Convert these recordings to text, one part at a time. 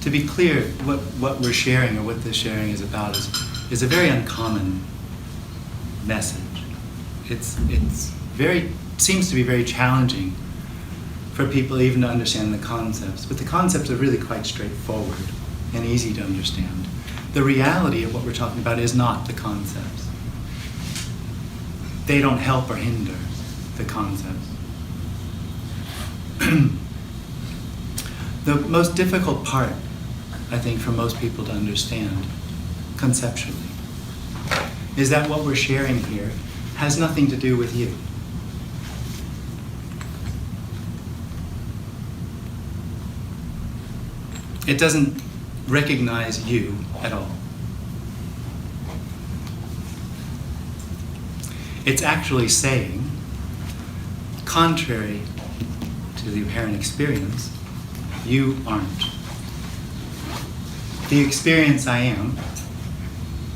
to be clear, what we're sharing, or what this sharing is about, is a very uncommon message. It's seems to be very challenging for people even to understand the concepts, but the concepts are really quite straightforward and easy to understand. The reality of what we're talking about is not the concepts. They don't help or hinder the concepts. The most difficult part, I think, for most people to understand conceptually is that what we're sharing here has nothing to do with you. It doesn't recognize you at all. It's actually saying, contrary to the apparent experience, you aren't. The experience I am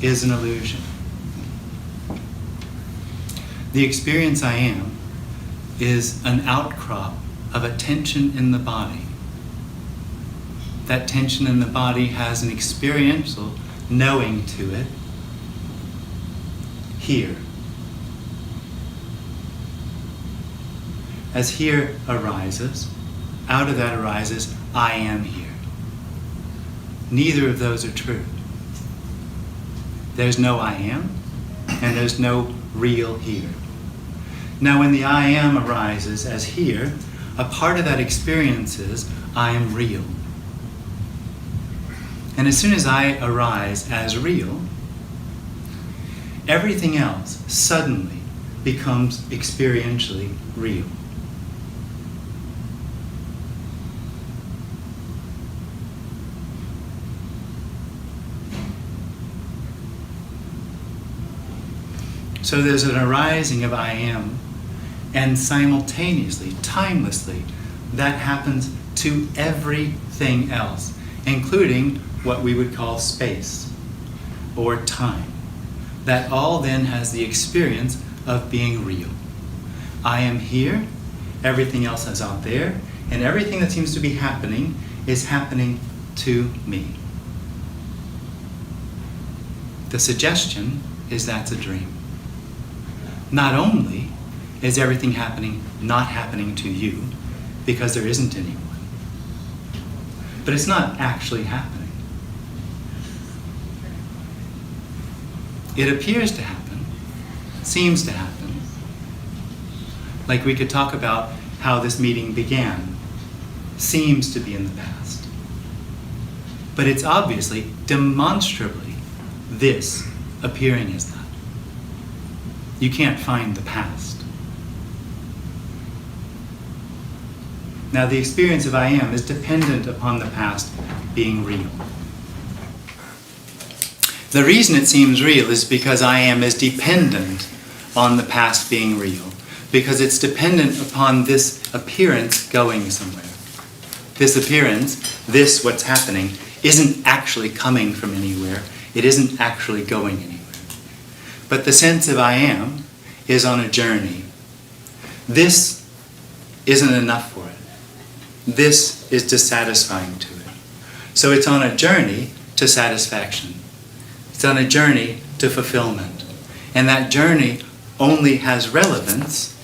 is an illusion. The experience I am is an outcrop of a tension in the body. That tension in the body has an experiential knowing to it here. As here arises, out of that arises, I am here. Neither of those are true. There's no I am, and there's no real here. Now when the I am arises as here, a part of that experience is I am real. And as soon as I arise as real, everything else suddenly becomes experientially real. So there's an arising of I am, and simultaneously, timelessly, that happens to everything else, including what we would call space or time. That all then has the experience of being real. I am here, everything else is out there, and everything that seems to be happening is happening to me. The suggestion is that's a dream. Not only is everything happening not happening to you, because there isn't anyone, but it's not actually happening. It appears to happen, seems to happen. Like we could talk about how this meeting began, seems to be in the past. But it's obviously, demonstrably, this appearing as that. You can't find the past. Now the experience of I am is dependent upon the past being real. The reason it seems real is because I am is dependent on the past being real, because it's dependent upon this appearance going somewhere. This appearance, this what's happening, isn't actually coming from anywhere. It isn't actually going anywhere. But the sense of I am is on a journey. This isn't enough for it. This is dissatisfying to it. So it's on a journey to satisfaction. It's on a journey to fulfillment. And that journey only has relevance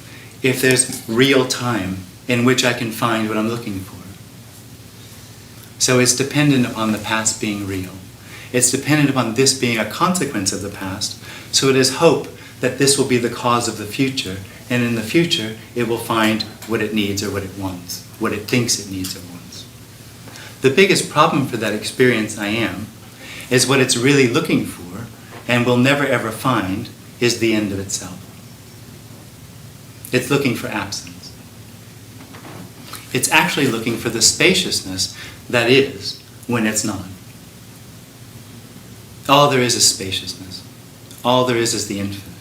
if there's real time in which I can find what I'm looking for. So it's dependent upon the past being real. It's dependent upon this being a consequence of the past. So it is hope that this will be the cause of the future, and in the future it will find what it needs or what it wants, what it thinks it needs or wants. The biggest problem for that experience I am is what it's really looking for and will never ever find is the end of itself. It's looking for absence. It's actually looking for the spaciousness that is when it's not. All there is spaciousness. All there is the infinite.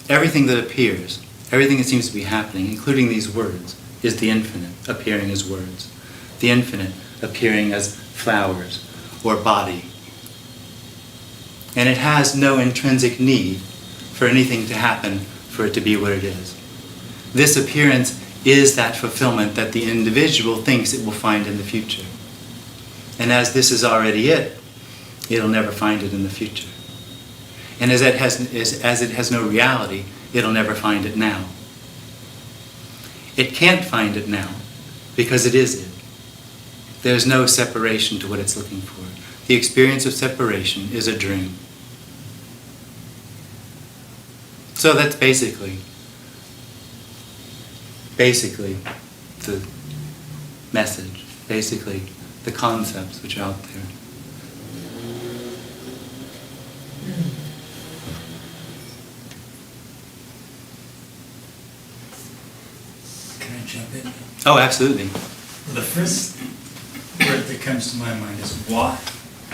Everything that appears, everything that seems to be happening, including these words, is the infinite appearing as words. The infinite appearing as flowers or body. And it has no intrinsic need for anything to happen for it to be what it is. This appearance is that fulfillment that the individual thinks it will find in the future. And as this is already it, it'll never find it in the future. And as it has no reality, it'll never find it now. It can't find it now because it is it. There's no separation to what it's looking for. The experience of separation is a dream. So that's basically the message, basically the concepts which are out there. Can I jump in? Oh, absolutely. The first word that comes to my mind is why.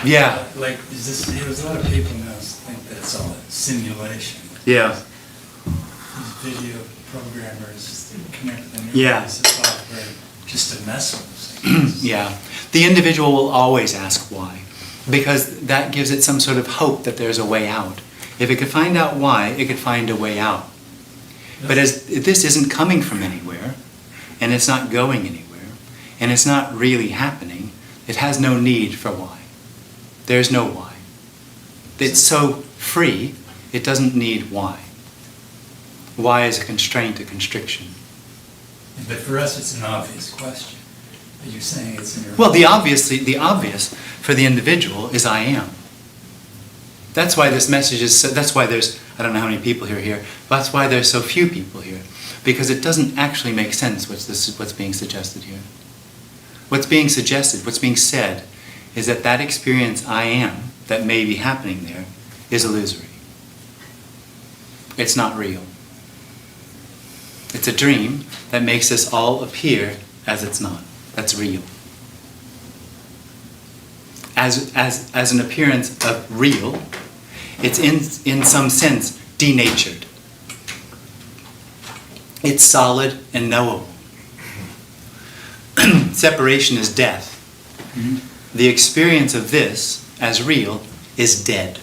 Yeah. Like, there's a lot of people now think that it's all a simulation. Yeah. These video programmers that connect the Yeah. neurons, it's all very just to mess with things. Yeah. The individual will always ask why, because that gives it some sort of hope that there's a way out. If it could find out why, it could find a way out. But as this isn't coming from anywhere, and it's not going anywhere, and it's not really happening, it has no need for why. There's no why. It's so free, it doesn't need why. Why is a constraint, a constriction. But for us, it's an obvious question. But you're saying it's in your... Well, the obvious for the individual is I am. That's why this message is, that's why there's, I don't know how many people here, but that's why there's so few people here. Because it doesn't actually make sense what's being suggested here. What's being suggested, what's being said, is that experience I am, that may be happening there, is illusory. It's not real. It's a dream that makes this all appear as it's not. That's real. As an appearance of real, it's in some sense denatured. It's solid and knowable. Separation is death. Mm-hmm. The experience of this as real is dead.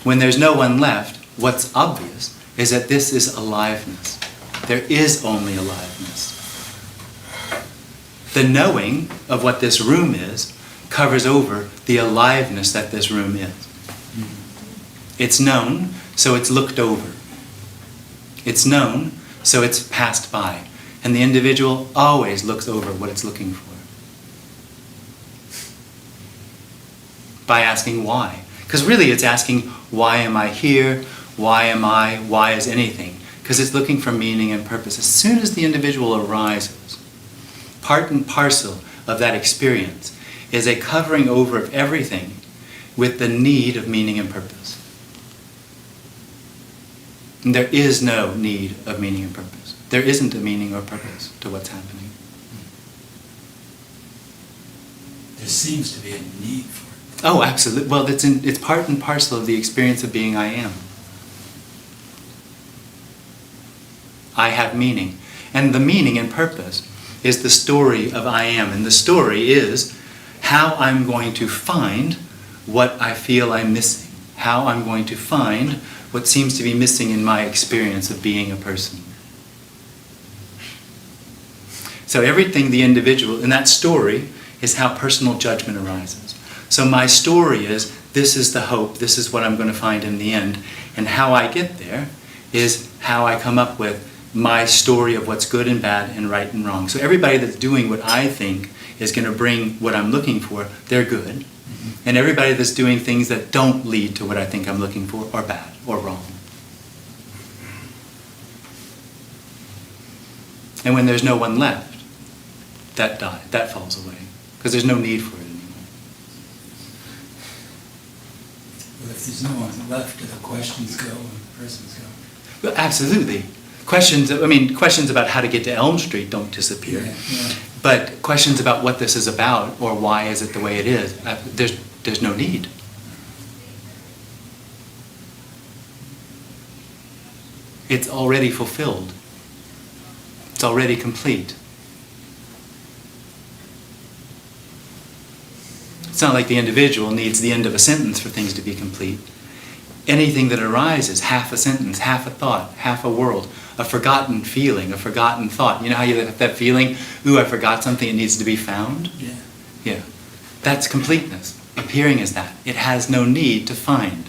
When there's no one left, what's obvious is that this is aliveness. There is only aliveness. The knowing of what this room is covers over the aliveness that this room is. It's known, so it's looked over. It's known, so it's passed by. And the individual always looks over what it's looking for. By asking why. Because really it's asking, why am I here? Why am I? Why is anything? Because it's looking for meaning and purpose. As soon as the individual arises, part and parcel of that experience is a covering over of everything with the need of meaning and purpose. And there is no need of meaning and purpose. There isn't a meaning or purpose to what's happening. There seems to be a need for it. Oh, absolutely. Well, it's part and parcel of the experience of being I am. I have meaning. And the meaning and purpose is the story of I am. And the story is how I'm going to find what I feel I'm missing. How I'm going to find what seems to be missing in my experience of being a person. So everything the individual, in that story, is how personal judgment arises. So my story is, this is the hope, this is what I'm going to find in the end. And how I get there is how I come up with my story of what's good and bad and right and wrong. So everybody that's doing what I think is going to bring what I'm looking for, they're good. Mm-hmm. And everybody that's doing things that don't lead to what I think I'm looking for are bad or wrong. And when there's no one left, that falls away. Because there's no need for it anymore. Well, if there's no one left, do the questions go and the persons go? Well, absolutely. Questions about how to get to Elm Street don't disappear. Yeah. But questions about what this is about or why is it the way it is, there's no need. It's already fulfilled. It's already complete. It's not like the individual needs the end of a sentence for things to be complete. anything that arises, half a sentence, half a thought, half a world, a forgotten feeling, a forgotten thought. You know how you have that feeling, ooh, I forgot something, it needs to be found? Yeah. Yeah. That's completeness, appearing as that. It has no need to find.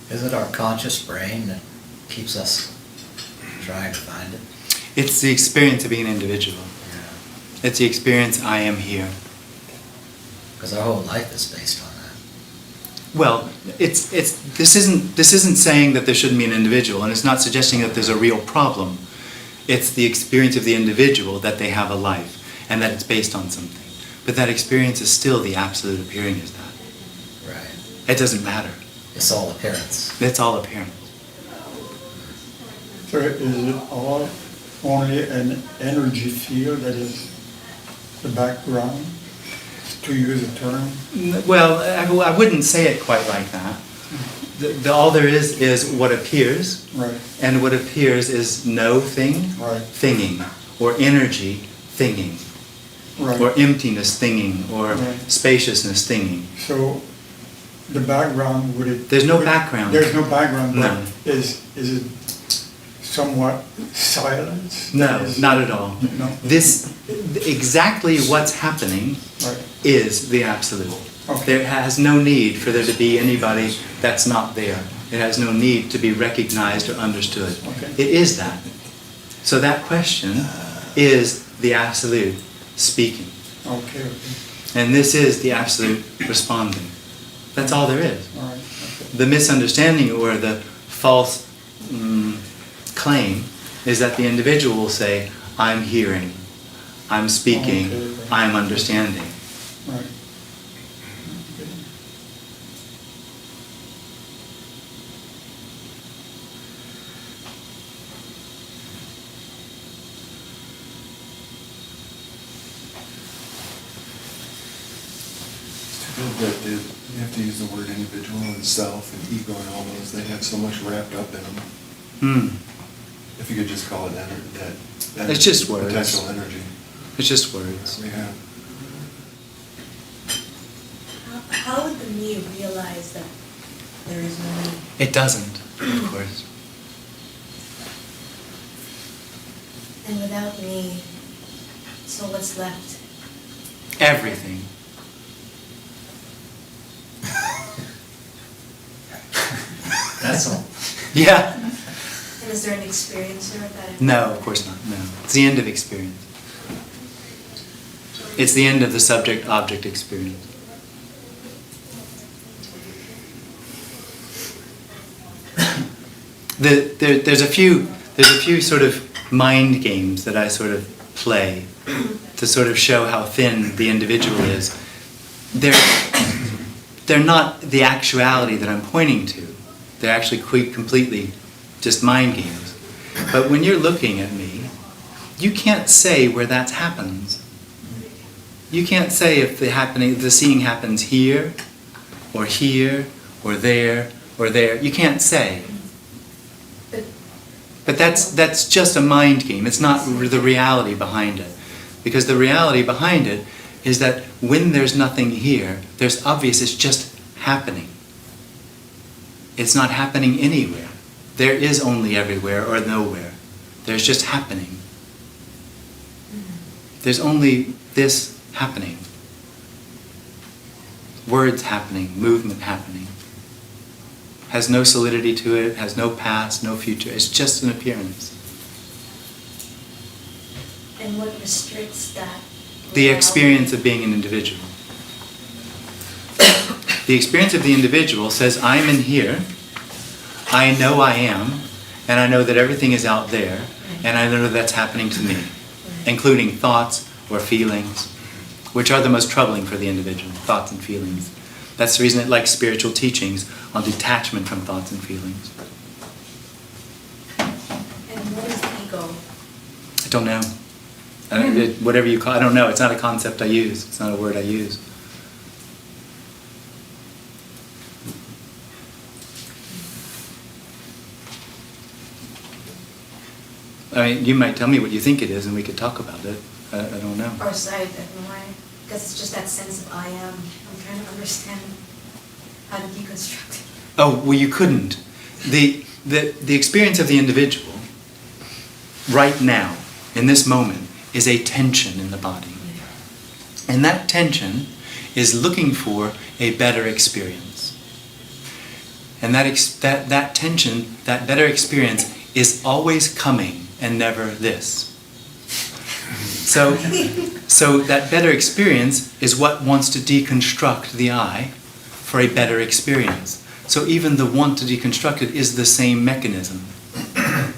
Is it our conscious brain that keeps us trying to find it? It's the experience of being an individual. Yeah. It's the experience, I am here. Because our whole life is based on that. Well, this isn't saying that there shouldn't be an individual, and it's not suggesting that there's a real problem. It's the experience of the individual that they have a life, and that it's based on something. But that experience is still the absolute appearing as that. Right. It doesn't matter. It's all appearance. It's all appearance. So is it all only an energy field that is the background, to use a term? Well, I wouldn't say it quite like that. All there is what appears, Right. and what appears is no thing, Right. thinging, or energy, thinging, Right. or emptiness, thinging, or Right. spaciousness, thinging. So the background, would it? There's no background. There's no background, No. but is it somewhat silence? No, Is- not at all. No? Exactly what's happening Right. is the absolute. Okay. There has no need for there to be anybody that's not there. It has no need to be recognized or understood. Okay. It is that. So that question is the absolute speaking. Okay, And this is the absolute responding. That's all there is. all right, okay. The misunderstanding or the false claim is that the individual will say, I'm hearing, I'm speaking, Okay, right. I'm understanding. Right. Okay. That you have to use the word individual and self and ego and all those. They have so much wrapped up in them. Hmm. If you could just call it that It's just words. potential energy. It's just words. Yeah. How would the me realize that there is no me? It doesn't, of course. And without me, so what's left? Everything. That's all. Yeah. And is there an experiencer of that? No, of course not. No. It's the end of experience. It's the end of the subject-object experience. There's a few sort of mind games that I sort of play to sort of show how thin the individual is. They're not the actuality that I'm pointing to. They're actually completely just mind games. But when you're looking at me, you can't say where that happens. You can't say if the seeing happens here, or there, or there. You can't say. But that's just a mind game. It's not the reality behind it. Because the reality behind it is that when there's nothing here, there's obvious, it's just happening. It's not happening anywhere. There is only everywhere or nowhere. There's just happening. There's only this happening. Words happening, movement happening. Has no solidity to it, has no past, no future. It's just an appearance. And what restricts that? The experience of being an individual. The experience of the individual says, I'm in here, I know I am, and I know that everything is out there, and I know that's happening to me, including thoughts or feelings, which are the most troubling for the individual, thoughts and feelings. That's the reason it likes spiritual teachings on detachment from thoughts and feelings. And what is ego? I don't know. Whatever you call, I don't know. It's not a concept I use. It's not a word I use. I mean, you might tell me what you think it is, and we could talk about it. I don't know. Or say that more, because it's just that sense of I am. I'm trying to understand how to deconstruct it. Oh, well, you couldn't. The experience of the individual right now, in this moment, is a tension in the body. And that tension is looking for a better experience. And that tension, that better experience, is always coming and never this. So that better experience is what wants to deconstruct the I for a better experience. So even the want to deconstruct it is the same mechanism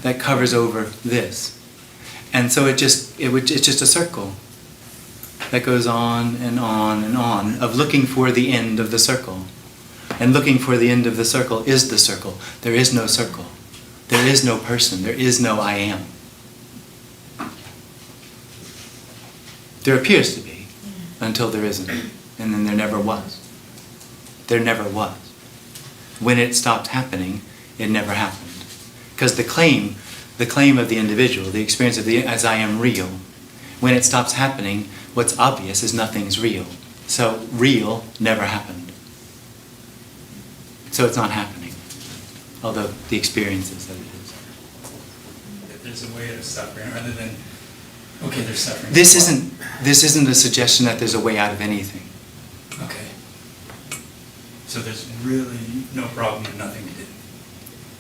that covers over this. And so it's just a circle that goes on and on and on of looking for the end of the circle. And looking for the end of the circle is the circle. There is no circle. There is no person. There is no I am. There appears to be, until there isn't. And then there never was. There never was. When it stopped happening, it never happened. Because the claim of the individual, the experience of the as I am real, when it stops happening, what's obvious is nothing's real. So real never happened. So it's not happening. Although the experience is that it is. That there's a way of suffering rather than, okay, there's suffering. This isn't a suggestion that there's a way out of anything. Okay. So there's really no problem and nothing to do.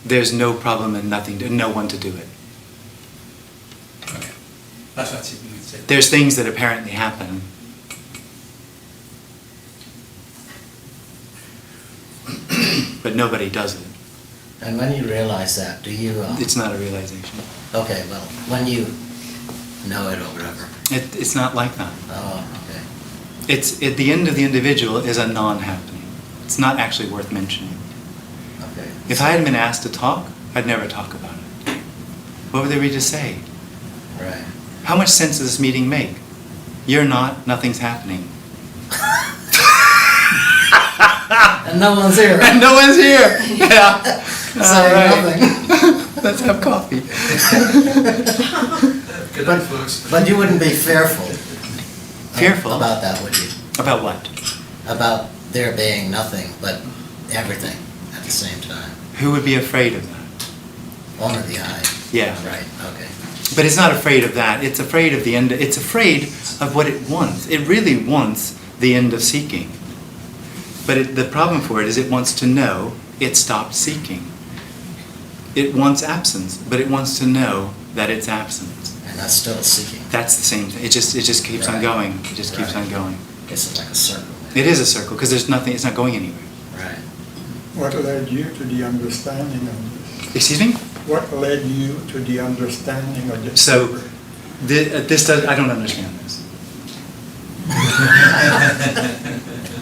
There's no problem and no one to do it. Okay. That's what you would say. There's things that apparently happen. But nobody does it. And when you realize that, do you... It's not a realization. Okay, well, when you know it or whatever. It's not like that. Oh, okay. It's at the end of the individual is a non-happening. It's not actually worth mentioning. Okay. If I hadn't been asked to talk, I'd never talk about it. What would there be to say? Right. How much sense does this meeting make? You're not, nothing's happening. And no one's here. And no one's here! Yeah. Saying nothing. Let's have coffee. Good night, folks. But you wouldn't be fearful. Fearful? About that, would you? About what? About there being nothing but everything at the same time. Who would be afraid of that? Only the I. Yeah. Right, okay. But it's not afraid of that. It's afraid of the end. It's afraid of what it wants. It really wants the end of seeking. But the problem for it is it wants to know it stopped seeking. It wants absence, but it wants to know that it's absence. And that's still seeking. That's the same thing. It just keeps on Right. going. It just keeps Right. on going. It's like a circle. It is a circle because there's nothing. It's not going anywhere. Right. What led you to the understanding of this? Excuse me? What led you to the understanding of this? So, this does. I don't understand this.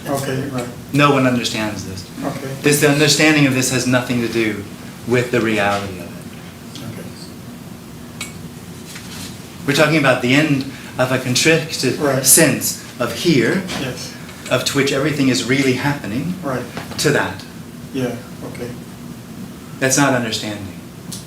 Okay, right, No one understands this. okay, The understanding of this has nothing to do with the reality of it. okay. We're talking about the end of a constricted Right. sense of here, Yes, of to which everything is really happening, right, to that. yeah, okay, That's not understanding.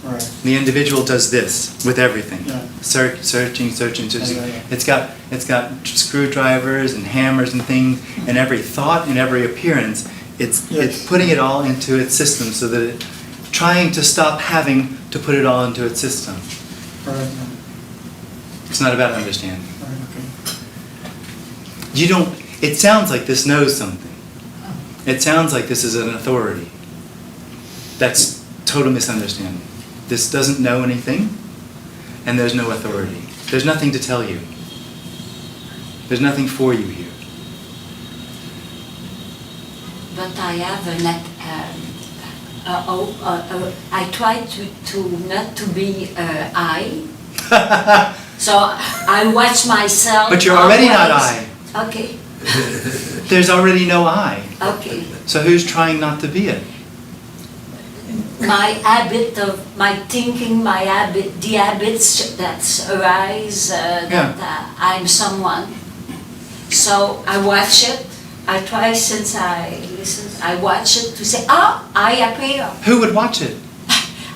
right, The individual does this with everything. Yeah. Searching. Yeah. It's got screwdrivers and hammers and things, and every thought and every appearance, it's Yes. putting it all into its system so that it, trying to stop having to put it all into its system. right, It's not about understanding. right, okay. You don't, it sounds like this knows something. It sounds like this is an authority. That's total misunderstanding. This doesn't know anything, and there's no authority. There's nothing to tell you. There's nothing for you here. But I have I try to not to be I. So I watch myself. But you're already not always. Okay, There's already no I. okay. So who's trying not to be it? my habit of my thinking, my habit, the habits that arise, that I'm someone. So I watch it. I try since I listen. I watch it to say, I appear. Who would watch it?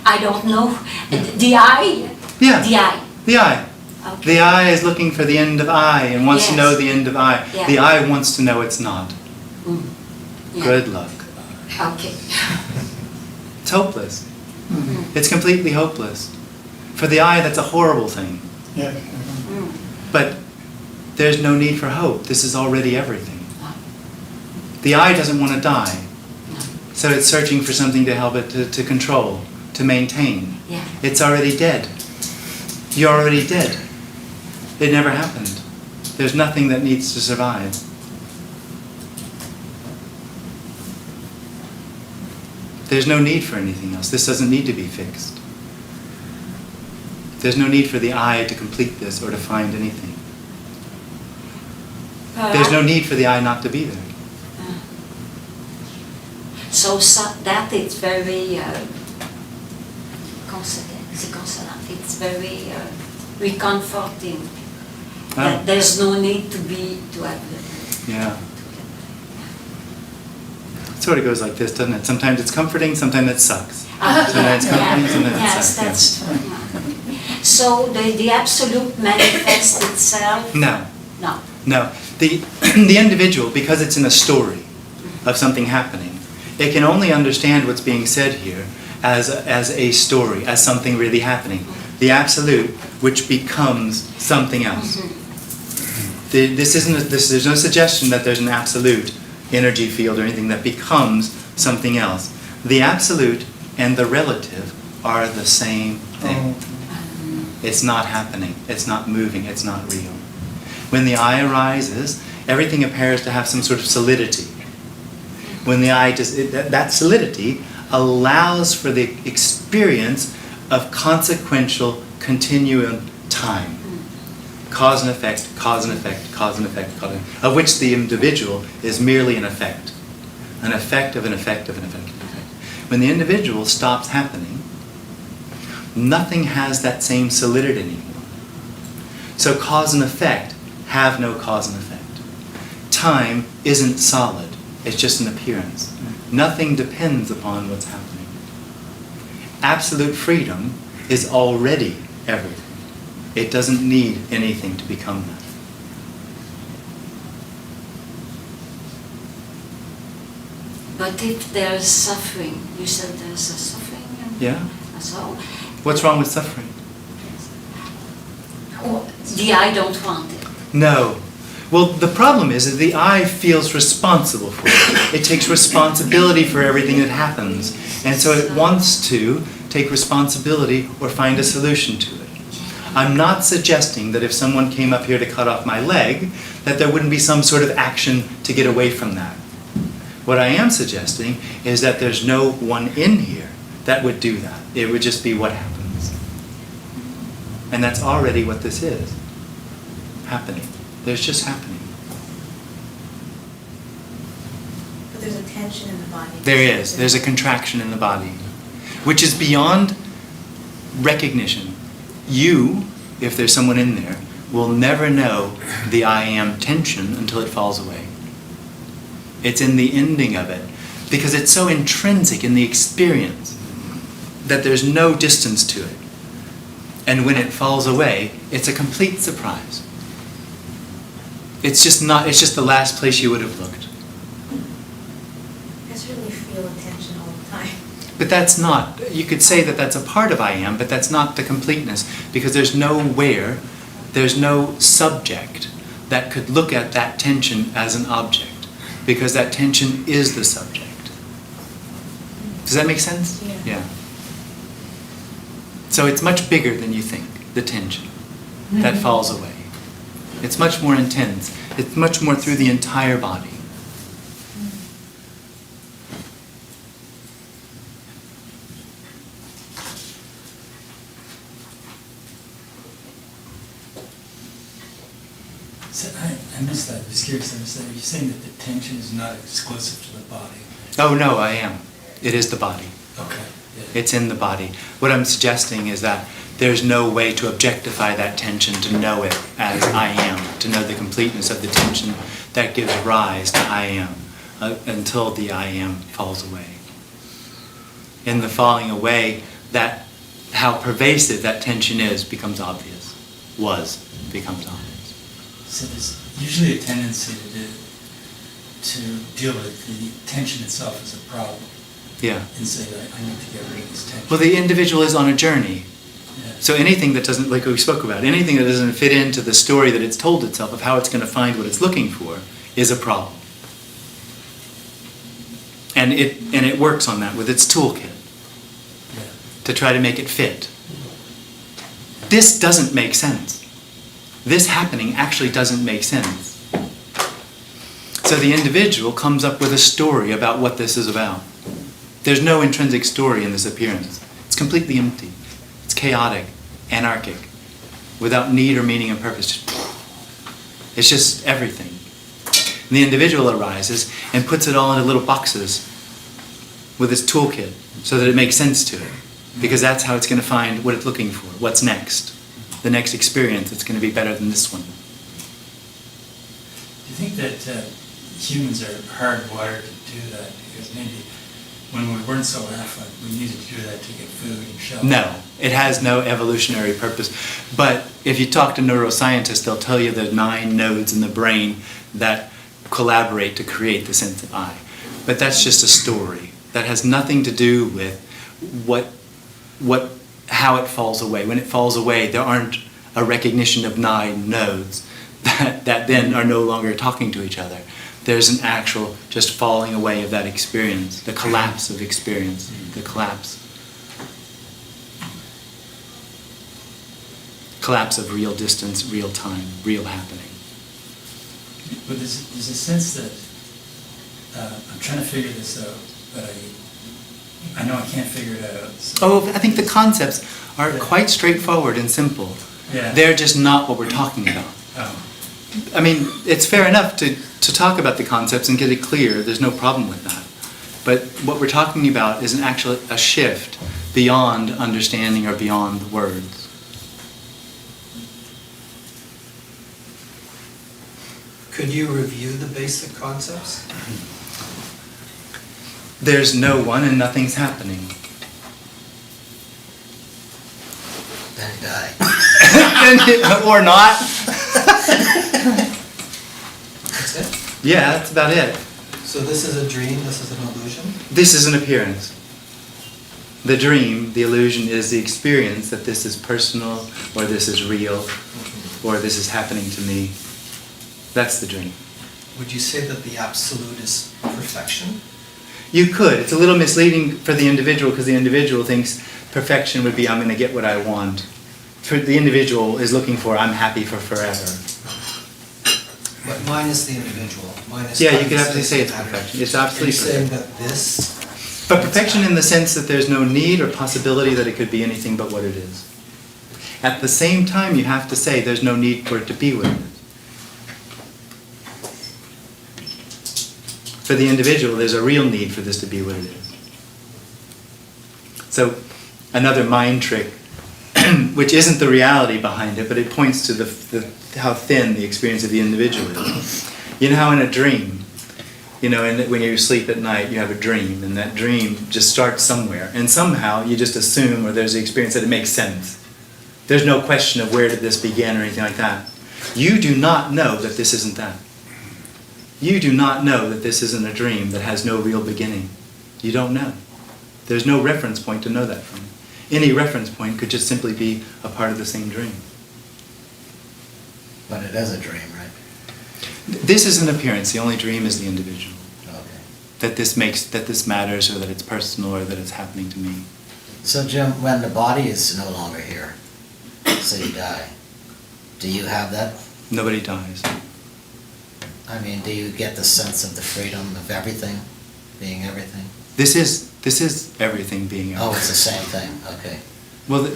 I don't know. The eye. Yeah. The eye. The eye. Okay. The eye is looking for the end of I and wants to Yes. know the end of I. Yeah. The eye wants to know it's not. Yeah. Good luck. Okay. It's hopeless. It's completely hopeless. For the eye, that's a horrible thing. Yes. But there's no need for hope. This is already everything. The eye doesn't want to die. So it's searching for something to help it to control, to maintain. Yeah. It's already dead. You're already dead. It never happened. There's nothing that needs to survive. There's no need for anything else. This doesn't need to be fixed. There's no need for the eye to complete this or to find anything. There's no need for the eye not to be there. So that is very consolant. It's very reconforting. That there's no need to have it. Yeah. It sort of goes like this, doesn't it? Sometimes it's comforting, sometimes it sucks. Sometimes it's comforting, sometimes it Yes, sucks. that's true. So the absolute manifests itself? No. No. No. The individual, because it's in a story of something happening, it can only understand what's being said here as a story, as something really happening. The absolute, which becomes something else. There's no suggestion that there's an absolute energy field or anything that becomes something else. The absolute and the relative are the same thing. It's not happening. It's not moving. It's not real. When the eye arises, everything appears to have some sort of solidity. When the eye that solidity allows for the experience of consequential continuum time. Cause and effect, cause and effect, cause and effect, cause and effect, of which the individual is merely an effect. An effect of an effect of an effect of an effect. When the individual stops happening, nothing has that same solidity anymore. So cause and effect have no cause and effect. Time isn't solid. It's just an appearance. Nothing depends upon what's happening. Absolute freedom is already everything. It doesn't need anything to become that. But if there's suffering, you said there's a suffering. Yeah? So What's wrong with suffering? the I don't want it. No. Well, the problem is that the I feels responsible for it. It takes responsibility for everything that happens. And so it wants to take responsibility or find a solution to it. I'm not suggesting that if someone came up here to cut off my leg, that there wouldn't be some sort of action to get away from that. What I am suggesting is that there's no one in here that would do that. It would just be what happens. And that's already what this is. Happening. There's just happening. But there's a tension in the body. There is. There's a contraction in the body, which is beyond recognition. You, if there's someone in there, will never know the I am tension until it falls away. It's in the ending of it, because it's so intrinsic in the experience that there's no distance to it. And when it falls away, it's a complete surprise. It's just the last place you would have looked. I certainly feel a tension all the time. But that's not, you could say that that's a part of I am, but that's not the completeness, because there's no subject that could look at that tension as an object, because that tension is the subject. Does that make sense? Yeah. So it's much bigger than you think, the tension that falls away. It's much more intense. It's much more through the entire body. So I missed that. I was curious to understand. Are you saying that the tension is not exclusive to the body? Oh no, I am. It is the body. Okay. It's in the body. What I'm suggesting is that there's no way to objectify that tension, to know it as I am, to know the completeness of the tension that gives rise to I am, until the I am falls away. In the falling away, that how pervasive that tension is becomes obvious. Becomes obvious. So there's usually a tendency to deal with the tension itself as a problem. Yeah. And say, I need to get rid of this tension. Well, the individual is on a journey. Yeah. So anything that doesn't, like we spoke about, anything that doesn't fit into the story that it's told itself of how it's going to find what it's looking for is a problem. And it works on that with its toolkit to try to make it fit. This doesn't make sense. This happening actually doesn't make sense. So the individual comes up with a story about what this is about. There's no intrinsic story in this appearance. It's completely empty. It's chaotic, anarchic, without need or meaning and purpose. It's just everything. And the individual arises and puts it all into little boxes with its toolkit so that it makes sense to it. Because that's how it's going to find what it's looking for, what's next. The next experience that's going to be better than this one. Do you think that humans are hardwired to do that? Because maybe when we weren't so affluent, we needed to do that to get food and shelter. No, it has no evolutionary purpose. But if you talk to neuroscientists, they'll tell you the 9 nodes in the brain that collaborate to create the sense of I. But that's just a story. That has nothing to do with how it falls away. When it falls away, there aren't a recognition of 9 nodes that then are no longer talking to each other. There's an actual just falling away of that experience, the collapse of experience, the collapse of real distance, real time, real happening. But there's a sense that I'm trying to figure this out, but I know I can't figure it out. So. Oh, I think the concepts are quite straightforward and simple. Yeah. They're just not what we're talking about. Oh. I mean, it's fair enough to talk about the concepts and get it clear. There's no problem with that. But what we're talking about is a shift beyond understanding or beyond the words. Could you review the basic concepts? There's no one and nothing's happening. Then die. Or not. That's it? Yeah, that's about it. So this is a dream, this is an illusion? This is an appearance. The dream, the illusion, is the experience that this is personal, or this is real, or this is happening to me. That's the dream. Would you say that the absolute is perfection? You could. It's a little misleading for the individual because the individual thinks perfection would be I'm going to get what I want. For the individual is looking for I'm happy for forever. But mine is the individual. Mine is Yeah, you could absolutely say it's perfection. It's absolutely You're saying perfect. that this... But perfection in the sense that there's no need or possibility that it could be anything but what it is. At the same time, you have to say there's no need for it to be what it is. For the individual, there's a real need for this to be what it is. So, another mind trick, which isn't the reality behind it, but it points to how thin the experience of the individual is. You know how in a dream, and when you sleep at night, you have a dream, and that dream just starts somewhere, and somehow you just assume, or there's the experience that it makes sense. There's no question of where did this begin or anything like that. You do not know that this isn't that. You do not know that this isn't a dream that has no real beginning. You don't know. There's no reference point to know that from. Any reference point could just simply be a part of the same dream. But it is a dream, right? This is an appearance. The only dream is the individual. Okay. That this matters, or that it's personal, or that it's happening to me. So Jim, when the body is no longer here, so you die, do you have that? Nobody dies. I mean, do you get the sense of the freedom of everything, being everything? This is everything being everything. Oh, it's the same thing, okay. Well,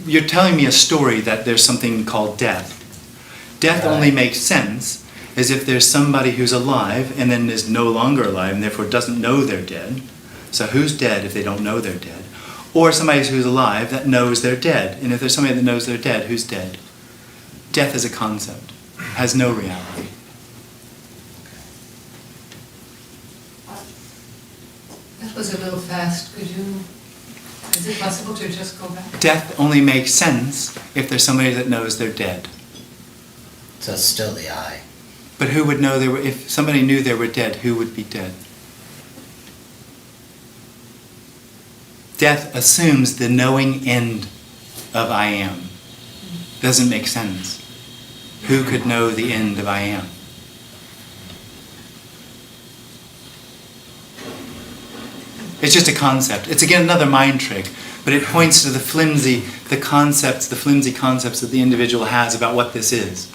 you're telling me a story that there's something called death. Death Right. only makes sense as if there's somebody who's alive and then is no longer alive and therefore doesn't know they're dead. So who's dead if they don't know they're dead? Or somebody who's alive that knows they're dead. And if there's somebody that knows they're dead, who's dead? Death is a concept, has no reality. That was a little fast. Is it possible to just go back? Death only makes sense if there's somebody that knows they're dead. So it's still the I. But who would know they were, if somebody knew they were dead, who would be dead? Death assumes the knowing end of I am. Doesn't make sense. Who could know the end of I am? It's just a concept. It's again another mind trick, but it points to the flimsy concepts that the individual has about what this is.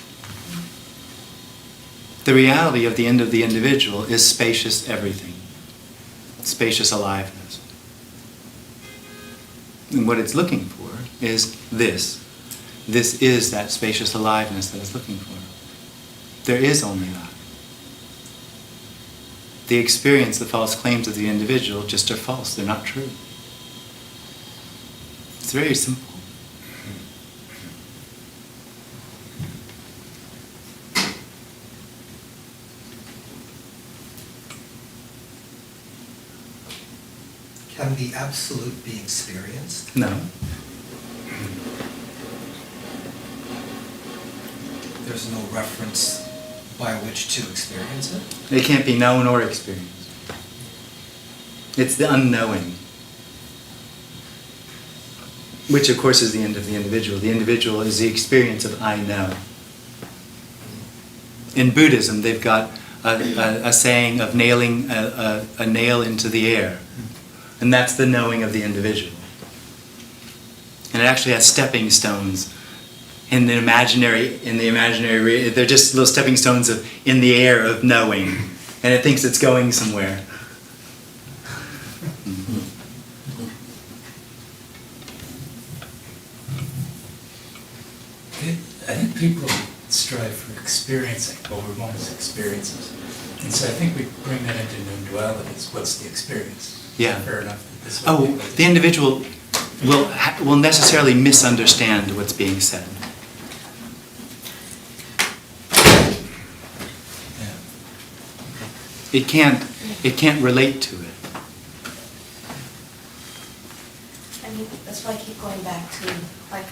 The reality of the end of the individual is spacious everything, spacious aliveness. And what it's looking for is this. This is that spacious aliveness that it's looking for. There is only that. The experience, the false claims of the individual just are false. They're not true. It's very simple. Can the absolute be experienced? No. There's no reference by which to experience it? It can't be known or experienced. It's the unknowing. Which of course is the end of the individual. The individual is the experience of I know. In Buddhism, they've got a saying of nailing a nail into the air. And that's the knowing of the individual. And it actually has stepping stones in the imaginary, they're just little stepping stones in the air of knowing. And it thinks it's going somewhere. I think people strive for experiencing what we want as experiences. And so I think we bring that into non-dualities. What's the experience? Yeah. Fair enough. Oh, the individual will necessarily misunderstand what's being said. Yeah. It can't relate to it. I mean, that's why I keep going back to, like,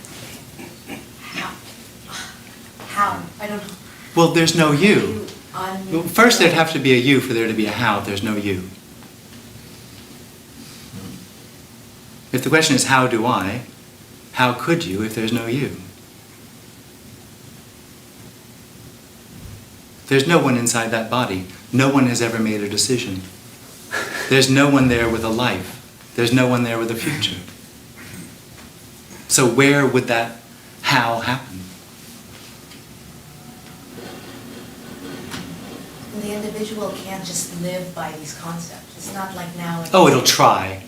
how? I don't know. Well, there's no you. On First, there'd have to be a you for there to be a how. There's no you. If the question is how do I, how could you if there's no you? There's no one inside that body. No one has ever made a decision. There's no one there with a life. There's no one there with a future. So where would that how happen? the individual can't just live by these concepts. It's not like now. Oh, it'll try.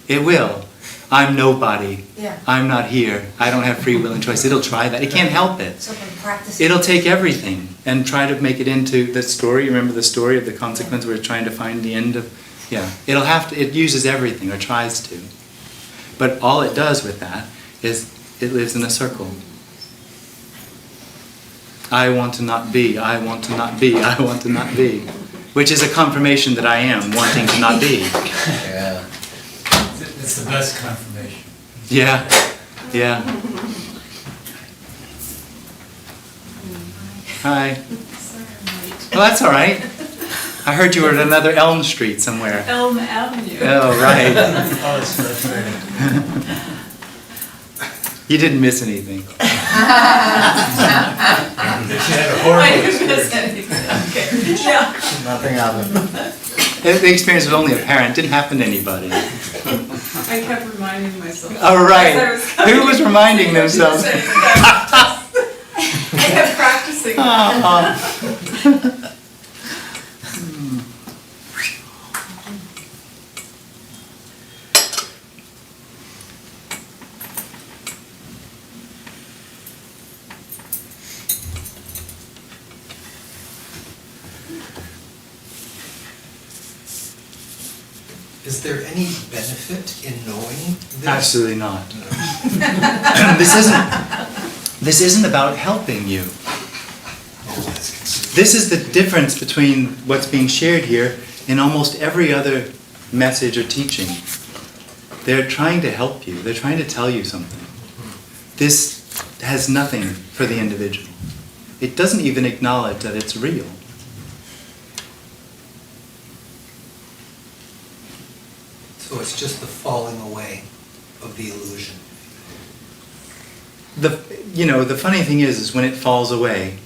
It will. I'm nobody. Yeah. I'm not here. I don't have free will and choice. It'll try that. It can't help it. So from practicing. It'll take everything and try to make it into the story. Remember the story of the consequence where it's trying to find the end of, yeah. It'll have to, it uses everything or tries to. But all it does with that is it lives in a circle. I want to not be, I want to not be, I want to not be. Which is a confirmation that I am wanting to not be. Yeah. It's the best confirmation. Yeah, yeah. Hi. Well, that's all right. I heard you were at another Elm Street somewhere. Elm Avenue. Oh, right. Oh, it's frustrating. You didn't miss anything. If you had a horrible I didn't miss experience. anything. Okay. Yeah. Nothing happened. The experience was only apparent. Didn't happen to anybody. I kept reminding myself. Oh, right. As I was coming Who was in, reminding you were just themselves? saying that. I kept practicing. Is there any benefit in knowing this? Absolutely not. This isn't about helping you. Oh, that's conceivable. This is the difference between what's being shared here and almost every other message or teaching. They're trying to help you. They're trying to tell you something. This has nothing for the individual. It doesn't even acknowledge that it's real. So it's just the falling away of the illusion. The funny thing is when it falls away,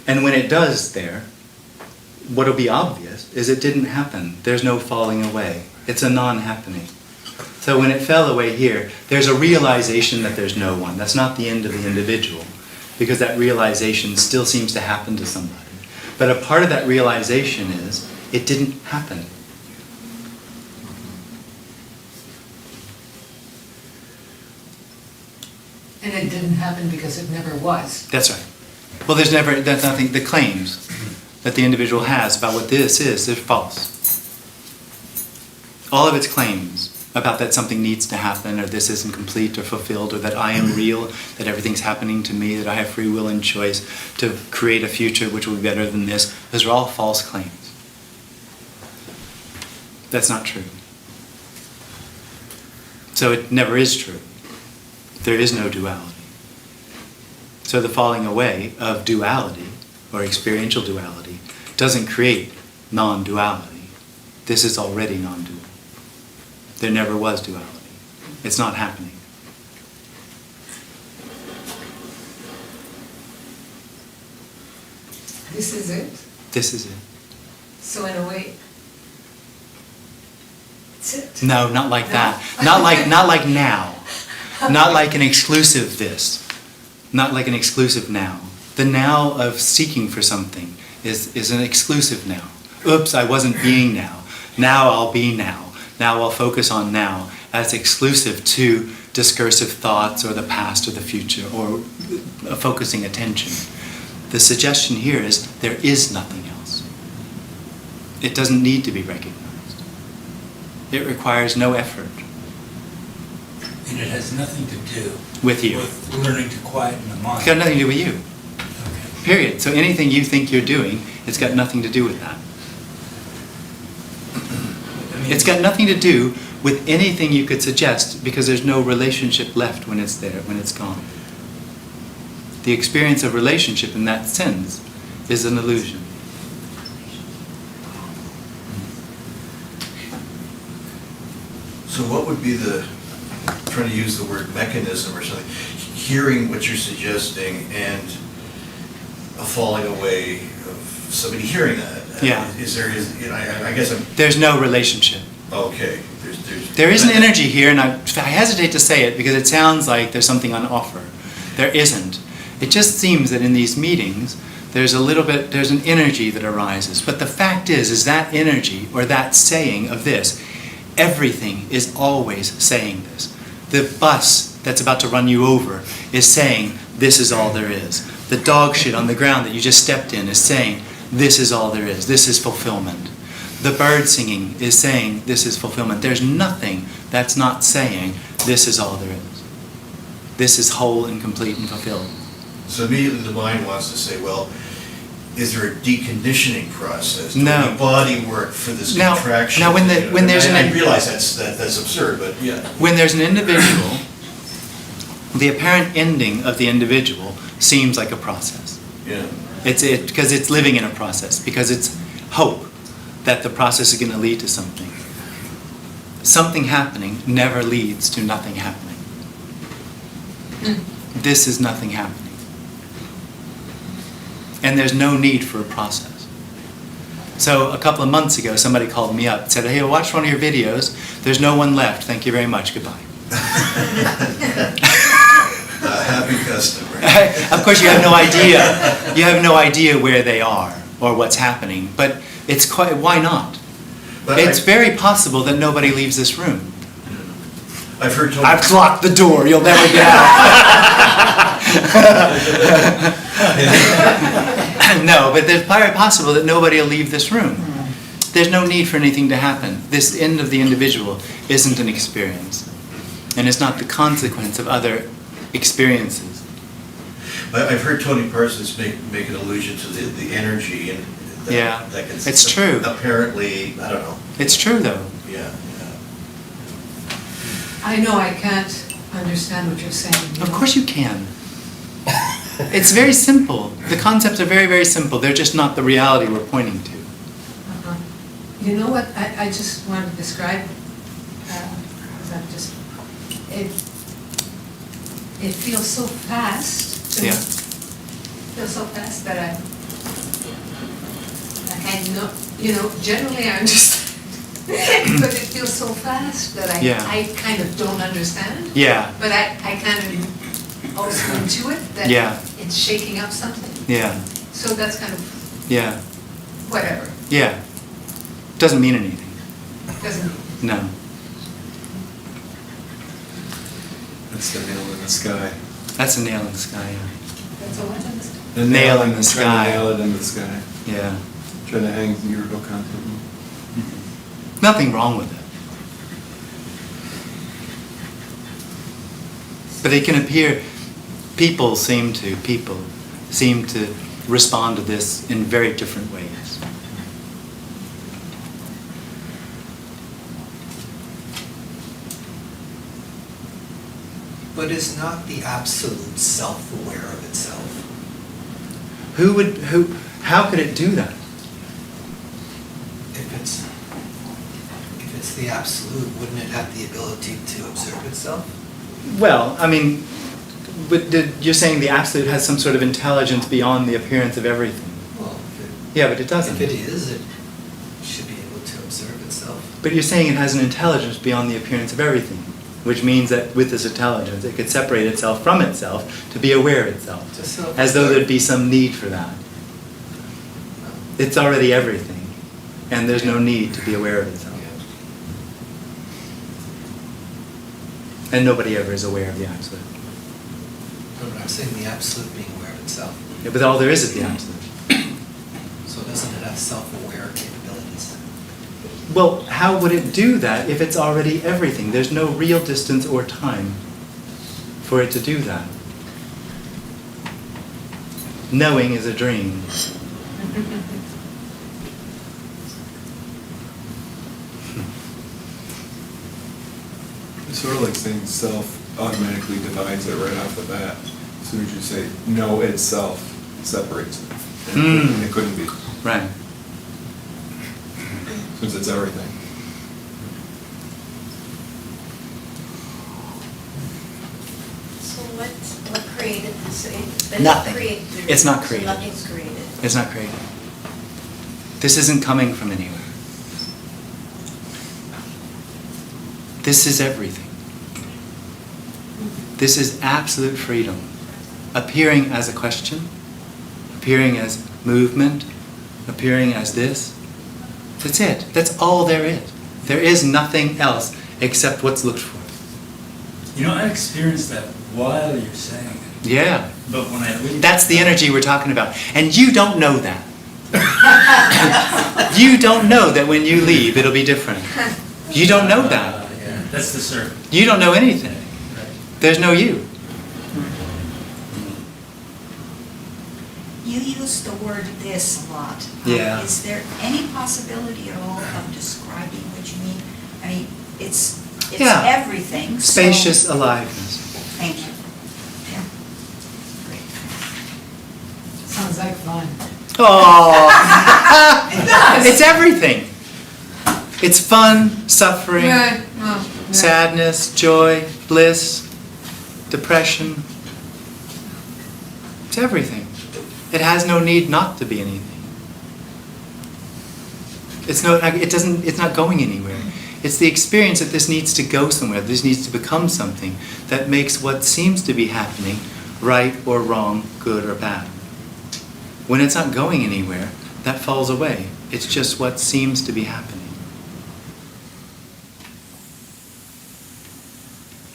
and when it does there, what'll be obvious is it didn't happen. There's no falling away. It's a non-happening. So when it fell away here, there's a realization that there's no one. That's not the end of the individual, because that realization still seems to happen to somebody. But a part of that realization is it didn't happen. And it didn't happen because it never was. That's right. Well, that's nothing, the claims that the individual has about what this is, they're false. All of its claims about that something needs to happen, or this isn't complete or fulfilled, or that I am real, that everything's happening to me, that I have free will and choice to create a future which will be better than this, those are all false claims. That's not true. So it never is true. There is no duality. So the falling away of duality, or experiential duality, doesn't create non-duality. This is already non-dual. There never was duality. It's not happening. This is it? This is it. So in a way, it's it. No, not like No? that. Not like now. Not like an exclusive this. Not like an exclusive now. The now of seeking for something is an exclusive now. Oops, I wasn't being now. Now I'll be now. Now I'll focus on now as exclusive to discursive thoughts or the past or the future or focusing attention. The suggestion here is there is nothing else. It doesn't need to be recognized. It requires no effort. And it has nothing to do With you. with learning to quieten the mind. It's got nothing to do with you. Okay. Period. So anything you think you're doing, it's got nothing to do with that. I mean, It's got nothing to do with anything you could suggest because there's no relationship left when it's there, when it's gone. The experience of relationship in that sense is an illusion. So what would be the, trying to use the word mechanism or something, hearing what you're suggesting and a falling away of somebody hearing that? Yeah. I guess I'm, There's no relationship. okay. There is an energy here, and I hesitate to say it because it sounds like there's something on offer. There isn't. It just seems that in these meetings, there's an energy that arises. But the fact is that energy or that saying of this, everything is always saying this. The bus that's about to run you over is saying, this is all there is. The dog shit on the ground that you just stepped in is saying, this is all there is. This is fulfillment. The bird singing is saying, this is fulfillment. There's nothing that's not saying, this is all there is. This is whole and complete and fulfilled. So immediately the mind wants to say, well, is there a deconditioning process? No. Does the body work for this Now- contraction? now when there's I realize that's absurd, but yeah. When there's an individual, the apparent ending of the individual seems like a process. Yeah. Because it's living in a process, because it's hope that the process is going to lead to something. Something happening never leads to nothing happening. This is nothing happening. And there's no need for a process. So a couple of months ago, somebody called me up and said, hey, I watched one of your videos. There's no one left. Thank you very much. Goodbye. Happy customer. Of course, you have no idea. You have no idea where they are or what's happening. But it's quite. Why not? But It's very possible that nobody leaves this room. I've heard told. I've locked the door. You'll never get out. No, but there's very possible that nobody will leave this room. There's no need for anything to happen. This end of the individual isn't an experience. And it's not the consequence of other experiences. I've heard Tony Parsons make an allusion to the energy and that, Yeah, that gets it's true. Apparently, I don't know. It's true though. Yeah. I know I can't understand what you're saying. you Of know? course you can. It's very simple. The concepts are very, very simple. They're just not the reality we're pointing to. Uh-huh. You know what, I just want to describe, because I'm just, it feels so fast to me. Yeah. It feels so fast that I know, you know, generally I understand, but it feels so fast that Yeah. I kind of don't understand. Yeah, But I kind of also intuit that Yeah. it's shaking up something. yeah, So that's kind of yeah, whatever, yeah. Doesn't mean anything. doesn't, No. That's the nail in the sky. That's a nail in the sky, yeah. that's a what on this? The Nail in the trying sky. to nail it in the sky. Yeah. Trying to hang your real content. Nothing wrong with it. But it can appear, people seem to respond to this in very different ways. But is not the absolute self-aware of itself? How could it do that? If it's the absolute, wouldn't it have the ability to observe itself? Well, I mean, but you're saying the absolute has some sort of intelligence beyond the appearance of everything. Well, Yeah, but it doesn't. if it is, it should be able to observe itself. But you're saying it has an intelligence beyond the appearance of everything, which means that with this intelligence, it could separate itself from itself to be aware of itself, Just so- as though there'd be some need for that. It's already everything, and there's no need to be aware of itself. And nobody ever is aware of the absolute. No, but I'm saying the absolute being aware of itself. Yeah, but all there is the absolute. So doesn't it have self-aware capabilities? Well, how would it do that if it's already everything? There's no real distance or time for it to do that. Knowing is a dream. It's sort of like saying self automatically divides it right off the bat. As soon as you say know itself, it separates it. And it couldn't be, Right. since it's everything. So what created this? Nothing. It's not created. Nothing's created. It's not created. This isn't coming from anywhere. This is everything. This is absolute freedom. Appearing as a question, appearing as movement, appearing as this. That's it. That's all there is. There is nothing else except what's looked for. You know, I experienced that while you're saying it, Yeah. but when I leave. That's the energy we're talking about. And you don't know that. You don't know that when you leave, it'll be different. You don't know that. Yeah, that's the circle. You don't know anything. Right. There's no you. You use the word this a lot. Yeah. Is there any possibility at all of describing what you mean? I mean, it's Yeah. everything. so- Spacious aliveness. Thank you. Yeah. Great. Sounds like fun. Oh, it's everything. It's fun, suffering, Right, well, yeah. sadness, joy, bliss, depression. It's everything. It has no need not to be anything. It's not going anywhere. It's the experience that this needs to go somewhere. This needs to become something that makes what seems to be happening right or wrong, good or bad. When it's not going anywhere, that falls away. It's just what seems to be happening.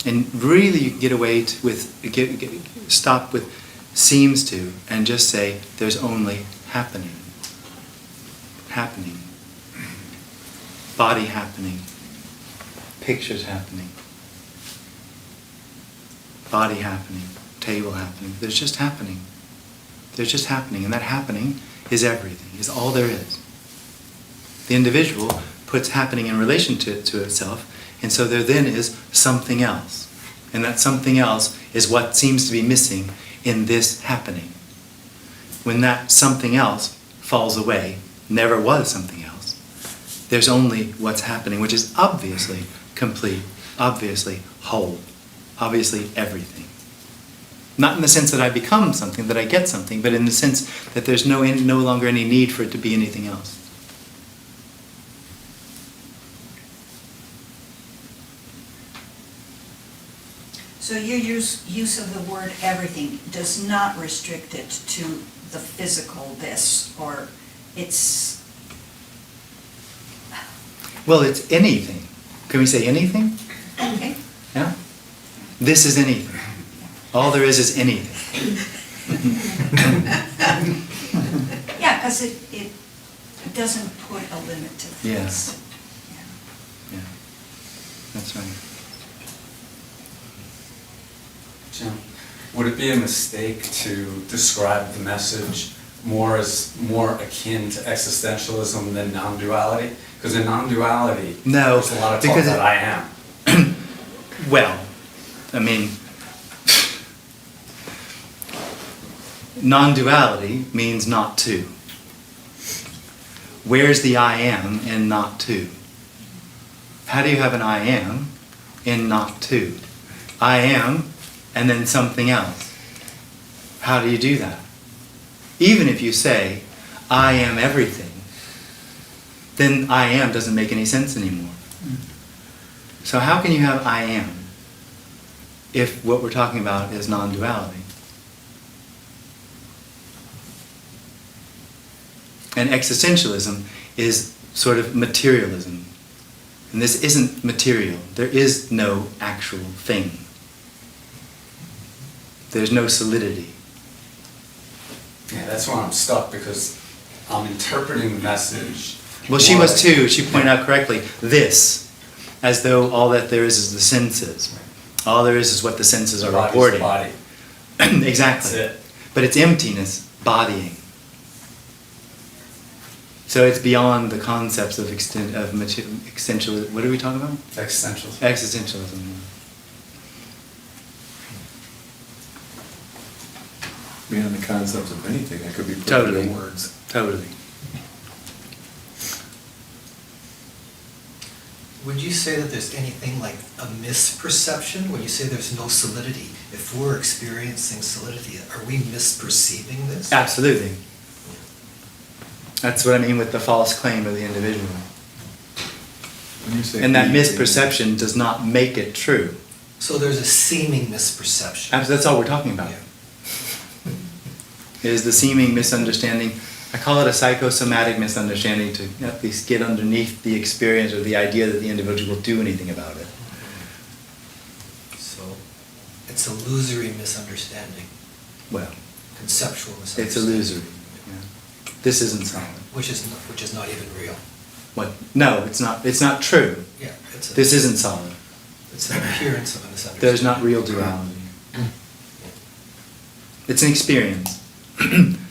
And really you can get away stop with seems to and just say there's only happening. Happening. body happening, pictures happening, body happening, table happening. There's just happening. There's just happening, and that happening is everything, is all there is. The individual puts happening in relation to itself, and so there then is something else. And that something else is what seems to be missing in this happening. When that something else falls away, never was something else, there's only what's happening, which is obviously complete, obviously whole, obviously everything. Not in the sense that I become something, that I get something, but in the sense that there's no longer any need for it to be anything else. So your use of the word everything does not restrict it to the physical this, or it's... Well, it's anything. Can we say anything? Okay. Yeah? This is anything. All there is anything. Yeah, because it doesn't put a limit to things. Yes. Yeah. That's right. Jim, would it be a mistake to describe the message more akin to existentialism than non-duality? Because in non-duality, No, there's a lot of talk because about I am. Well, I mean, non-duality means not to. Where's the I am in not to? How do you have an I am in not to? I am and then something else. How do you do that? Even if you say, I am everything, then I am doesn't make any sense anymore. So how can you have I am if what we're talking about is non-duality? And existentialism is sort of materialism. And this isn't material. There is no actual thing. There's no solidity. Yeah, that's why I'm stuck, because I'm interpreting the message. Well, she was too. She pointed out correctly, this, as though all that there is the senses. All there is what the senses are reporting. Body. Exactly. That's it. But it's emptiness, bodying. So it's beyond the concepts of existentialism. What are we talking about? Existentialism. Existentialism. Beyond the concepts of anything, that could be put Totally. into words. Totally. Would you say that there's anything like a misperception when you say there's no solidity? If we're experiencing solidity, are we misperceiving this? Absolutely. That's what I mean with the false claim of the individual. When you say And that anything- misperception does not make it true. So there's a seeming misperception. That's all we're talking about. Yeah. It is the seeming misunderstanding. I call it a psychosomatic misunderstanding to at least get underneath the experience or the idea that the individual will do anything about it. So it's illusory misunderstanding, Well, conceptual it's misunderstanding. illusory. Yeah. This isn't solid. Which is not even real. What? No, it's not. It's not true. Yeah, it's This isn't solid. It's an appearance of a misunderstanding. There's not real duality. It's an experience.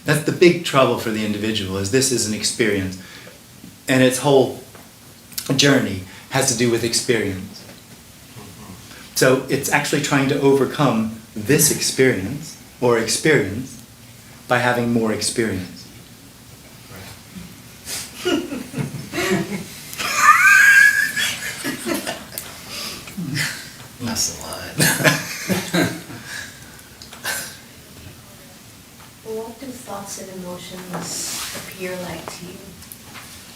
That's the big trouble for the individual, is this is an experience. And its whole journey has to do with experience. So it's actually trying to overcome this experience, or experience, by having more experience. That's the line. What do thoughts and emotions appear like to you?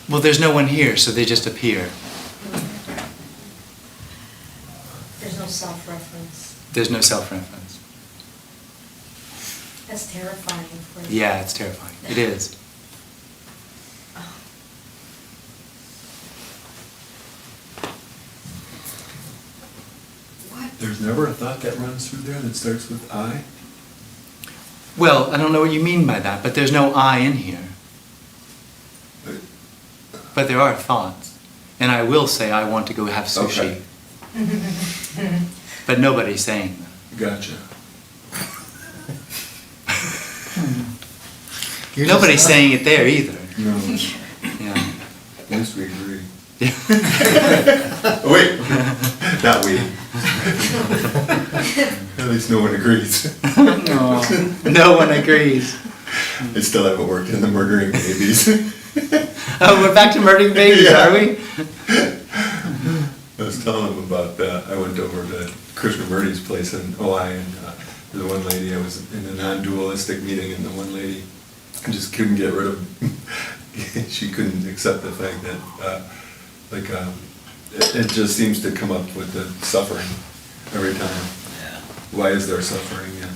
Well, there's no one here, so they just appear. There's no self-reference. There's no self-reference. That's terrifying for you. Yeah, it's terrifying. It is. There's never a thought that runs through there that starts with I? Well, I don't know what you mean by that, but there's no I in here. But there are thoughts. And I will say I want to go have sushi. Okay. But nobody's saying that. Gotcha. Nobody's saying it there either. No, Yeah. at least we agree. Yeah. Wait, not we. At least no one agrees. No, no one agrees. I still haven't worked in the murdering babies. Oh, we're back to murdering babies, Yeah. are we? I was telling them about that. I went over to Krishnamurti's place in Ojai, and the one lady, I was in a non-dualistic meeting, and the one lady just couldn't get rid of, she couldn't accept the fact that, it just seems to come up with the suffering every time. Yeah. Why is there suffering? Yeah.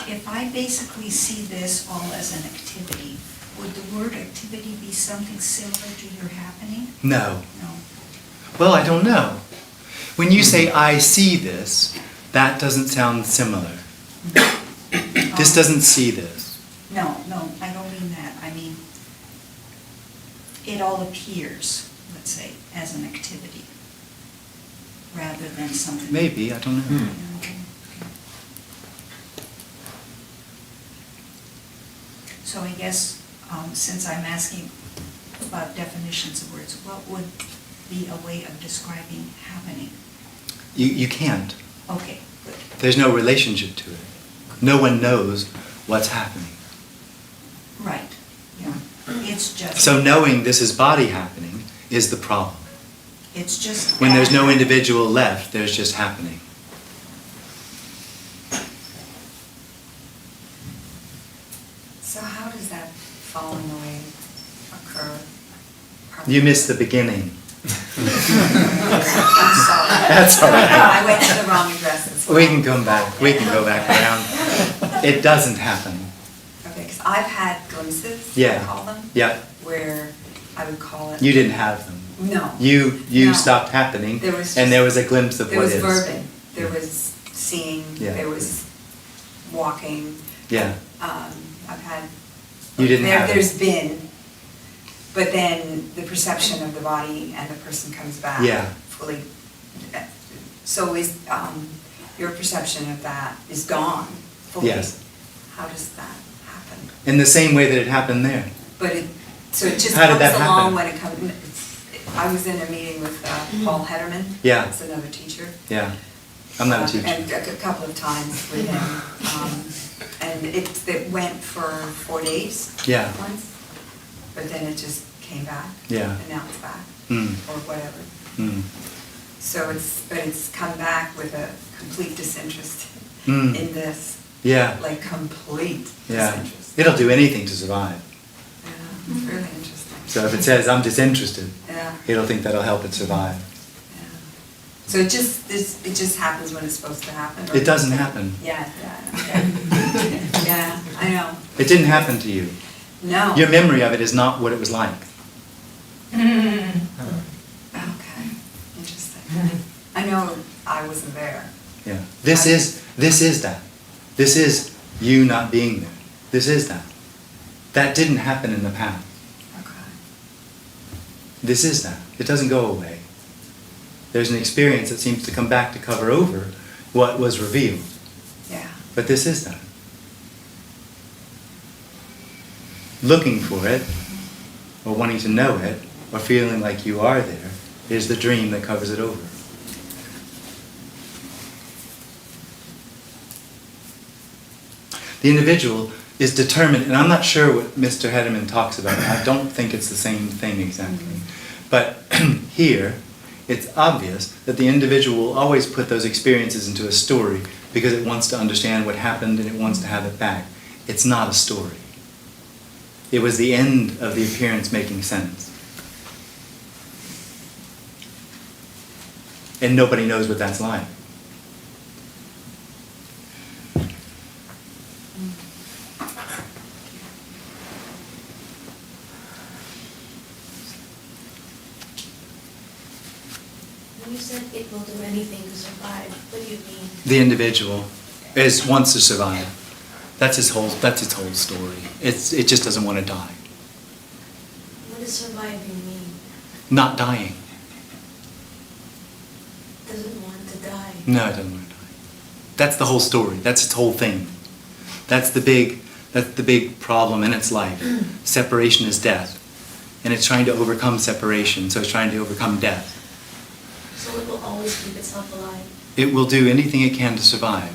If I basically see this all as an activity, would the word activity be something similar to your happening? No. No. Well, I don't know. When you say I see this, that doesn't sound similar. This doesn't see this. No, I don't mean that. I mean, it all appears, let's say, as an activity, rather than something. Maybe, I don't know. Yeah, okay. So I guess, since I'm asking about definitions of words, what would be a way of describing happening? You can't. Okay, good. There's no relationship to it. No one knows what's happening. Right, yeah. It's just. So knowing this is body happening is the problem. It's just. When there's no happening. individual left, there's just happening. So how does that falling away occur? You missed the beginning. I'm sorry. That's all right. I went to the wrong address as well. We can come back. We can go back around. It doesn't happen. Okay, because I've had glimpses, I Yeah. call them, Yeah. where I would call it. You didn't have them. No. You No. stopped happening, There was and just- there was a glimpse of There what was is. verbing, there was seeing, Yeah. there was walking. Yeah. I've had. You didn't have it. There's been, but then the perception of the body and the person comes back. Yeah. Fully. So is, your perception of that is gone fully? Yes. How does that happen? In the same way that it happened there. But it, so it just How did comes that along happen? when it comes, I was in a meeting with Paul Hederman. Yeah. That's another teacher. Yeah. I'm not a teacher. And a couple of times with him. And it went for 4 days. Yeah. Once, but then it just came back. Yeah. And now it's back, Mm. or whatever. Mm. So it's come back with a complete disinterest Mm. in this. Yeah. Like complete Yeah. disinterest. It'll do anything to survive. Yeah, it's really interesting. So if it says, I'm disinterested, Yeah. it'll think that'll help it survive. So it just happens when it's supposed to happen? or- It doesn't happen. Yeah, okay. Yeah, I know. It didn't happen to you. No. Your memory of it is not what it was like. Okay, interesting. I know I wasn't there. Yeah. This is that. This is you not being there. This is that. That didn't happen in the past. Okay. This is that. It doesn't go away. There's an experience that seems to come back to cover over what was revealed. Yeah. But this is that. Looking for it, or wanting to know it, or feeling like you are there, is the dream that covers it over. The individual is determined, and I'm not sure what Mr. Hederman talks about. I don't think it's the same thing exactly. But here, it's obvious that the individual will always put those experiences into a story because it wants to understand what happened and it wants to have it back. It's not a story. It was the end of the appearance making sense. And nobody knows what that's like. When you said it will do anything to survive, what do you mean? The individual. wants to survive. That's its whole story. It just doesn't want to die. What does surviving mean? Not dying. Doesn't want to die. No, it doesn't want to die. That's the whole story. That's its whole thing. That's the big problem in its life. Separation is death. And it's trying to overcome separation, so it's trying to overcome death. So it will always keep itself alive. It will do anything it can to survive.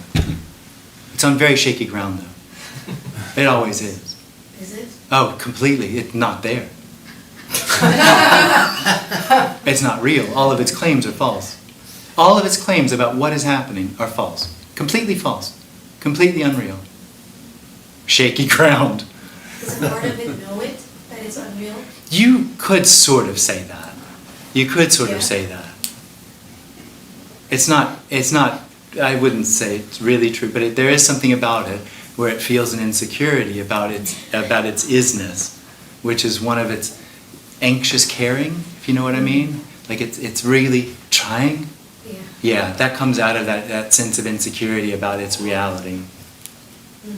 It's on very shaky ground, though. It always is. Is it? Oh, completely. It's not there. It's not real. All of its claims are false. All of its claims about what is happening are false. Completely false. Completely unreal. Shaky ground. Does a part of it know it, that it's unreal? You could sort of say that. You could sort Yeah. of say that. It's not, I wouldn't say it's really true, but there is something about it where it feels an insecurity about its isness, which is one of its anxious caring, if you know what I mean. Like it's really trying. Yeah. Yeah, that comes out of that sense of insecurity about its reality. Mm.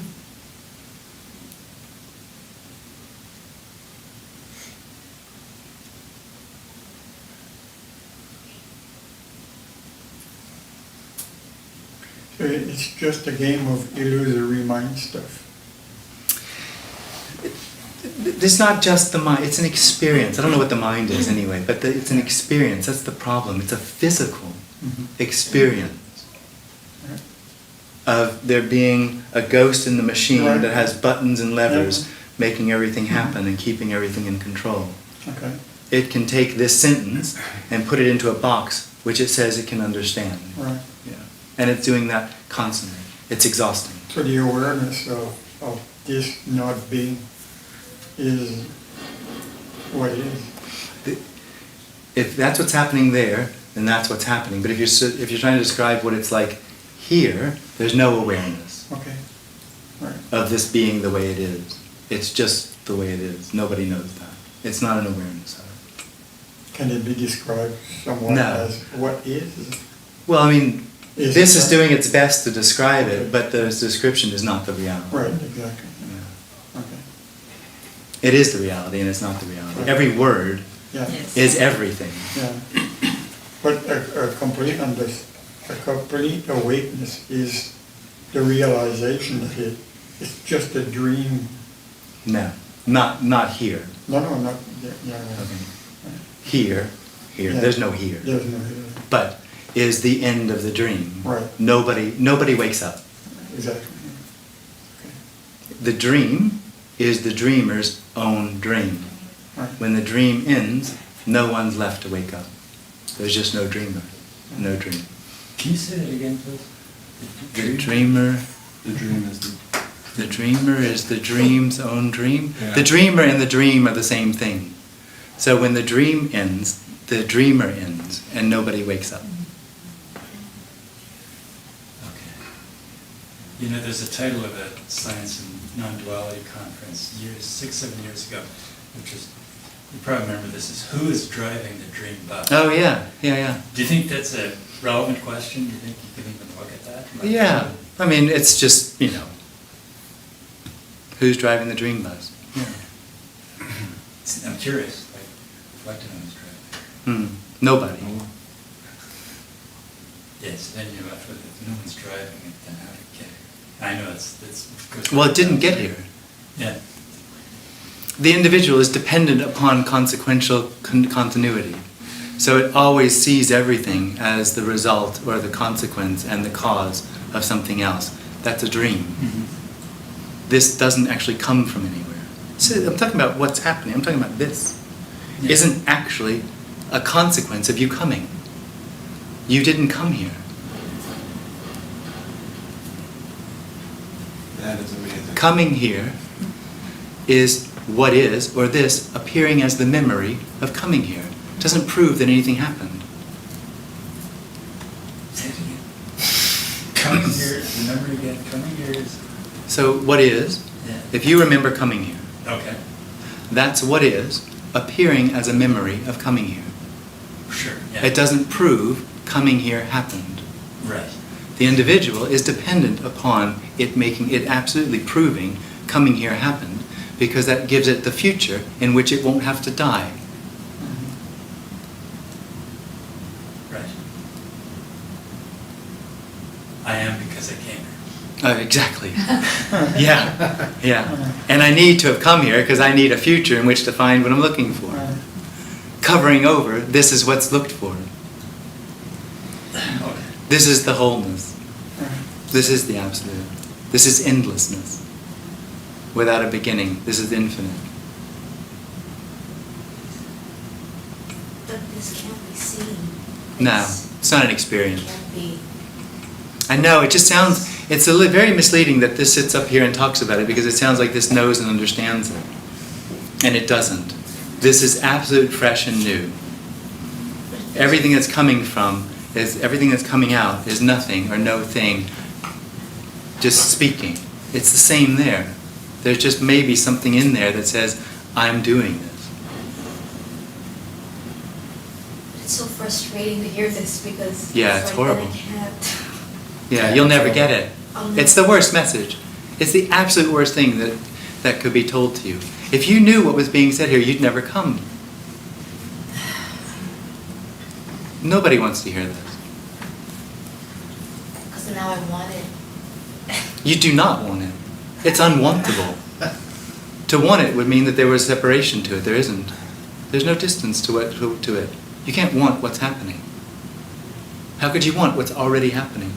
So it's just a game of illusory mind stuff. It's not just the mind, it's an experience. I don't know what the mind is anyway, but it's an experience. That's the problem. It's a physical experience of there being a ghost in the machine Right. that has buttons and levers Yeah. making everything happen and keeping everything in control. Okay. It can take this sentence and put it into a box which it says it can understand. Right. Yeah. And it's doing that constantly. It's exhausting. So the awareness of this not being is what it is. If that's what's happening there, then that's what's happening. But if you're trying to describe what it's like here, there's no awareness Okay. Right. of this being the way it is. It's just the way it is. Nobody knows that. It's not an awareness of it. Can it be described somewhat No. as what is? Well, I mean, Is this it is not? doing its best to describe Okay. it, but the description is not the reality. Right, exactly. Yeah. Okay. It is the reality, and it's not the reality. Right. Every word Yeah. is everything. Yeah. But a complete awakeness is the realization that it's just a dream. No, not here. No, not, yeah, yeah. Okay. Here. Yeah. There's no here. There's no here. But is the end of the dream. Right. Nobody wakes up. Exactly. The dream is the dreamer's own dream. Right. When the dream ends, no one's left to wake up. There's just no dreamer. No dream. Can you say that again, please? The dreamer. The dream is The dreamer is the dream's own dream. Yeah. The dreamer and the dream are the same thing. So when the dream ends, the dreamer ends, and nobody wakes up. Okay. You know, there's a title of a science and non-duality conference 6-7 years ago, which is, you probably remember this, is who is driving the dream bus? Oh yeah. Do you think that's a relevant question? Do you think you can even look at that? Yeah. I mean, it's just, who's driving the dream bus? I'm curious, like, reflecting on who's driving. Nobody. Yes, then you're left with, if no one's driving it, then how to get it? I know it's goes Well, it didn't get here. Yeah. The individual is dependent upon consequential continuity. So it always sees everything as the result or the consequence and the cause of something else. That's a dream. This doesn't actually come from anywhere. So I'm talking about what's happening. I'm talking about this. Yeah. Isn't actually a consequence of you coming. You didn't come here. That is amazing. Coming here is what is, or this, appearing as the memory of coming here. It doesn't prove that anything happened. Say it again. Coming here, remember again, coming here is, So what is, yeah. if you remember coming here, Okay, that's what is, appearing as a memory of coming here. sure, yeah. It doesn't prove coming here happened. Right. The individual is dependent upon it making, it absolutely proving coming here happened, because that gives it the future in which it won't have to die. Right. I am because I came here. Exactly. Yeah, yeah. And I need to have come here because I need a future in which to find what I'm looking for. Covering over, this is what's looked for. This is the wholeness. This is the absolute. This is endlessness. Without a beginning. This is infinite. But this can't be seen. No, it's not an experience. Can't be. I know, it just sounds, it's very misleading that this sits up here and talks about it, because it sounds like this knows and understands it. And it doesn't. This is absolute, fresh and new. Everything that's coming out is nothing or no thing, just speaking. It's the same there. There's just maybe something in there that says, I'm doing this. It's so frustrating to hear this because Yeah, it's like horrible. that I can't. Yeah, you'll never get it. Oh, no. It's the worst message. It's the absolute worst thing that could be told to you. If you knew what was being said here, you'd never come. Nobody wants to hear this. Because now I want it. You do not want it. It's unwantable. To want it would mean that there was separation to it. There isn't. There's no distance to it. You can't want what's happening. How could you want what's already happening?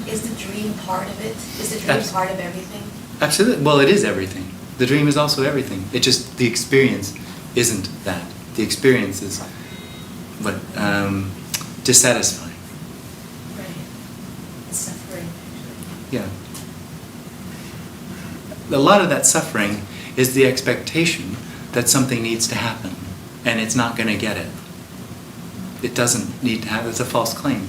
Is the dream part of it? Is the dream part of everything? Absolutely. Well, it is everything. The dream is also everything. It just, the experience isn't that. The experience is what, dissatisfying. Right. It's suffering. Yeah. A lot of that suffering is the expectation that something needs to happen, and it's not going to get it. It doesn't need to happen. It's a false claim.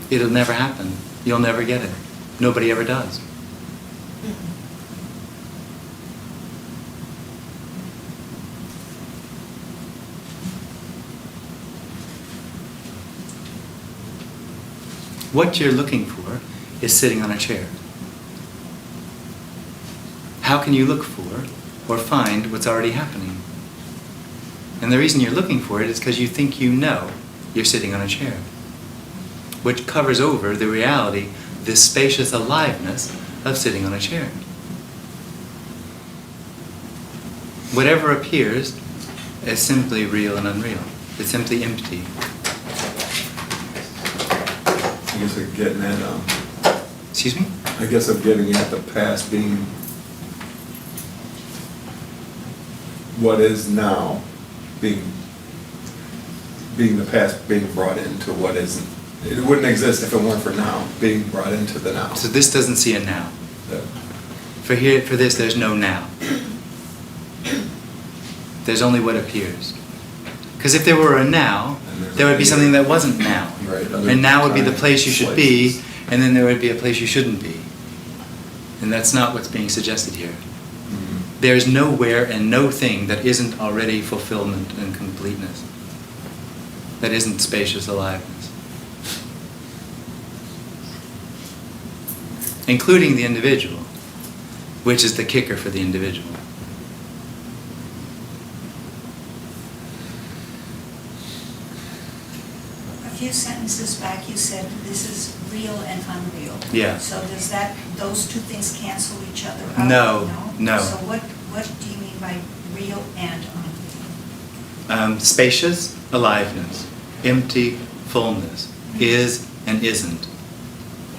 It'll never happen. You'll never get it. Nobody ever does. What you're looking for is sitting on a chair. How can you look for or find what's already happening? And the reason you're looking for it is because you think you know you're sitting on a chair, which covers over the reality, this spacious aliveness of sitting on a chair. Whatever appears is simply real and unreal. It's simply empty. I guess I'm getting at, Excuse me? I guess I'm getting at the past being what is now, being the past being brought into what isn't. It wouldn't exist if it weren't for now, being brought into the now. So this doesn't see a now. Yeah. For this, there's no now. There's only what appears. Because if there were a now, there would be something that wasn't now. Right, And now would be the place you should be, places. and then there would be a place you shouldn't be. And that's not what's being suggested here. Mhm. There's nowhere and no thing that isn't already fulfillment and completeness. That isn't spacious aliveness. Including the individual, which is the kicker for the individual. A few sentences back, you said this is real and unreal. Yeah. So does those two things cancel each other out? No. So what do you mean by real and unreal? Spacious aliveness, empty fullness, is and isn't.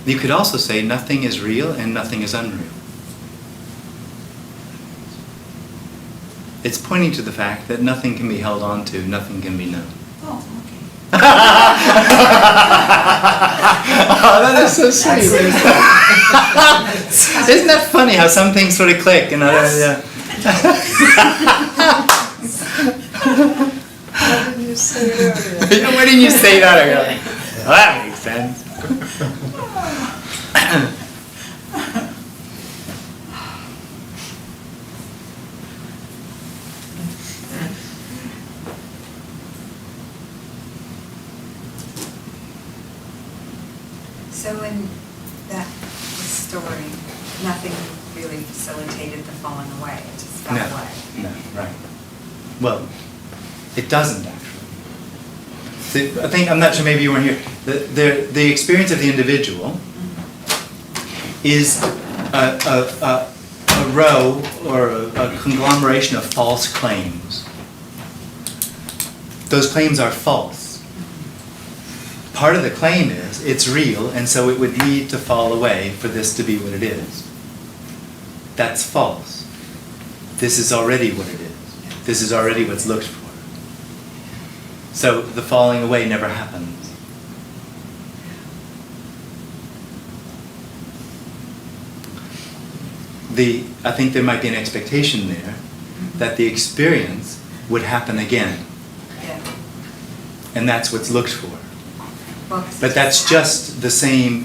You could also say nothing is real and nothing is unreal. It's pointing to the fact that nothing can be held on to, nothing can be known. Oh, okay. Oh, that is so sweet. Isn't that funny how some things sort of click and others, yeah. Why didn't you say it earlier? Why didn't you say that earlier? Well, that makes sense. So in that story, nothing really facilitated the falling away, it just fell away. No, right. Well, it doesn't actually. I'm not sure, maybe you weren't here. The experience of the individual is a row or a conglomeration of false claims. Those claims are false. Part of the claim is it's real, and so it would need to fall away for this to be what it is. That's false. This is already what it is. This is already what's looked for. So the falling away never happens. I think there might be an expectation there that the experience would happen again. Yeah. And that's what's looked for. Well, But that's just the same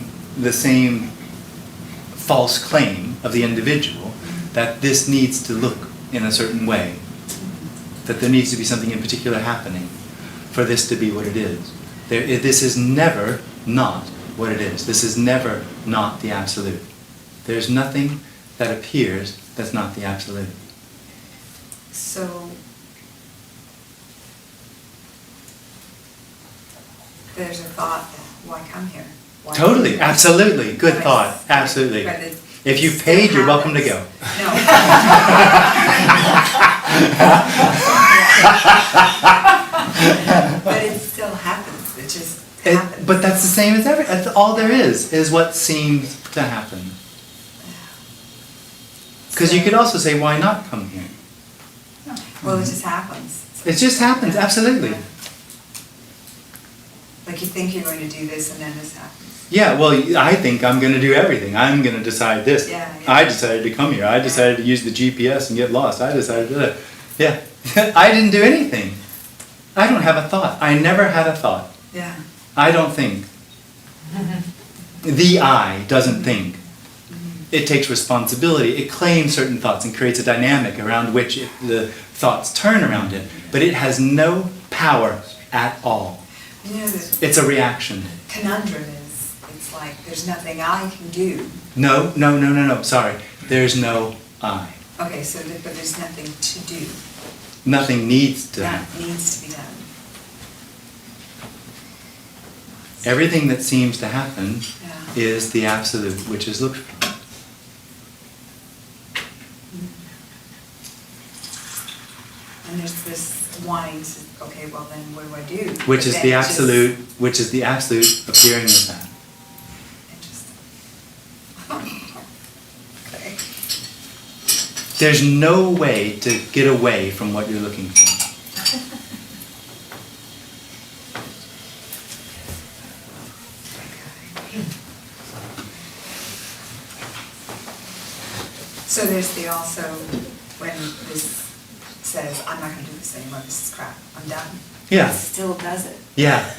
false claim of the individual, that this needs to look in a certain way, that there needs to be something in particular happening for this to be what it is. This is never not what it is. This is never not the absolute. There's nothing that appears that's not the absolute. So there's a thought that, why come here? Why Totally, come here? absolutely, good But thought, it's- absolutely. but it If you've still paid, you're welcome to go. happens. No. But it still happens, it just happens. But that's the same as that's all there is what seems to happen. Because you could also say, why not come here? Well, it just happens. It just happens, absolutely. Like you think you're going to do this and then this happens. Yeah, well, I think I'm going to do everything. I'm going to decide this. Yeah. I decided to come here. I decided to use the GPS and get lost. I decided to do that. Yeah. I didn't do anything. I don't have a thought. I never had a thought. Yeah. I don't think. The I doesn't think. It takes responsibility. It claims certain thoughts and creates a dynamic around which the thoughts turn around it. But it has no power at all. You know, the It's a reaction. conundrum is, it's like, there's nothing I can do. No, sorry. There's no I. Okay, so, but there's nothing to do. Nothing needs to That happen. needs to be done. Everything that seems to happen Yeah. is the absolute, which is looked for. And there's this wanting to, okay, well then what do I do? Which But is then the it just- absolute appearing as that. Okay. There's no way to get away from what you're looking for. So there's the also, when this says, I'm not gonna do this anymore, this is crap, I'm done. Yeah. It still does it. Yeah.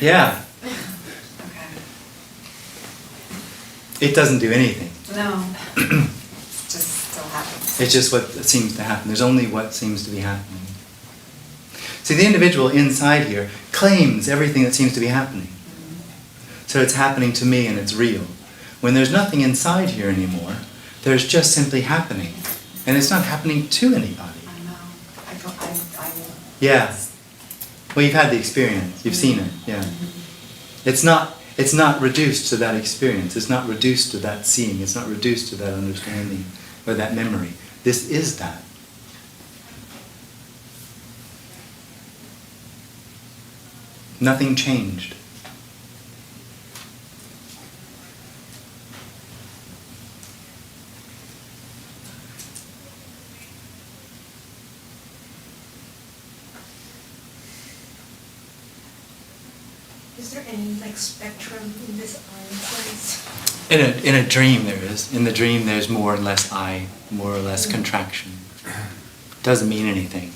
Yeah. Okay. It doesn't do anything. No. It just still happens. It's just what seems to happen. There's only what seems to be happening. See, the individual inside here claims everything that seems to be happening. So it's happening to me and it's real. When there's nothing inside here anymore, there's just simply happening. And it's not happening to anybody. I know. I Yeah. Well, you've had the experience. You've seen it. Yeah. It's not reduced to that experience. It's not reduced to that seeing. It's not reduced to that understanding or that memory. This is that. Nothing changed. Is there any like spectrum in this I place? In a dream there is. In the dream there's more or less I, more or less contraction. Doesn't mean anything.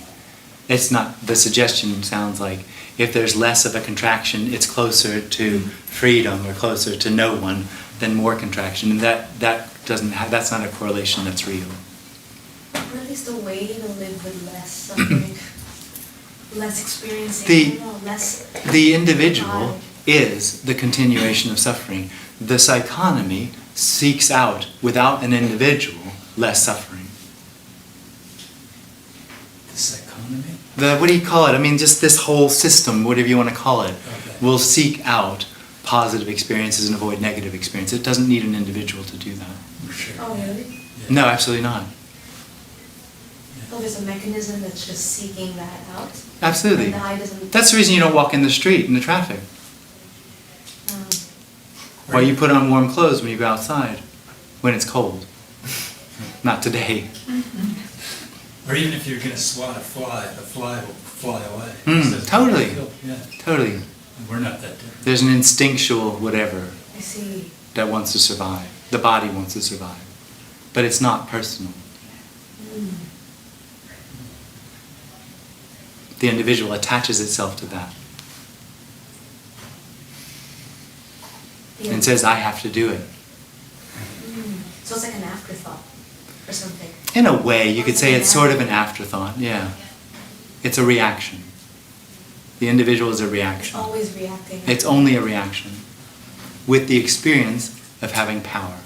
It's not, the suggestion sounds like if there's less of a contraction, it's closer to freedom or closer to no one than more contraction. And that doesn't have, that's not a correlation that's real. Or at least a way to live with less suffering, less experiencing, The- less. The individual is the continuation of suffering. The psychonomy seeks out, without an individual, less suffering. The psychonomy? What do you call it? I mean, just this whole system, whatever you want to call it, Okay. will seek out positive experiences and avoid negative experiences. It doesn't need an individual to do that. Sure. Oh, really? Yeah. No, absolutely not. Oh, there's a mechanism that's just seeking that out? Absolutely. And the eye doesn't... That's the reason you don't walk in the street in the traffic. Why you put on warm clothes when you go outside, when it's cold. Not today. Or even if you're going to swat a fly, the fly will fly away. Totally. Yeah. Totally. We're not that different. There's an instinctual whatever I see. that wants to survive. The body wants to survive. But it's not personal. The individual attaches itself to that and says, I have to do it. So it's like an afterthought or something. In a way, you could say it's sort of an afterthought, yeah. It's a reaction. The individual is a reaction. It's always reacting. It's only a reaction with the experience of having power,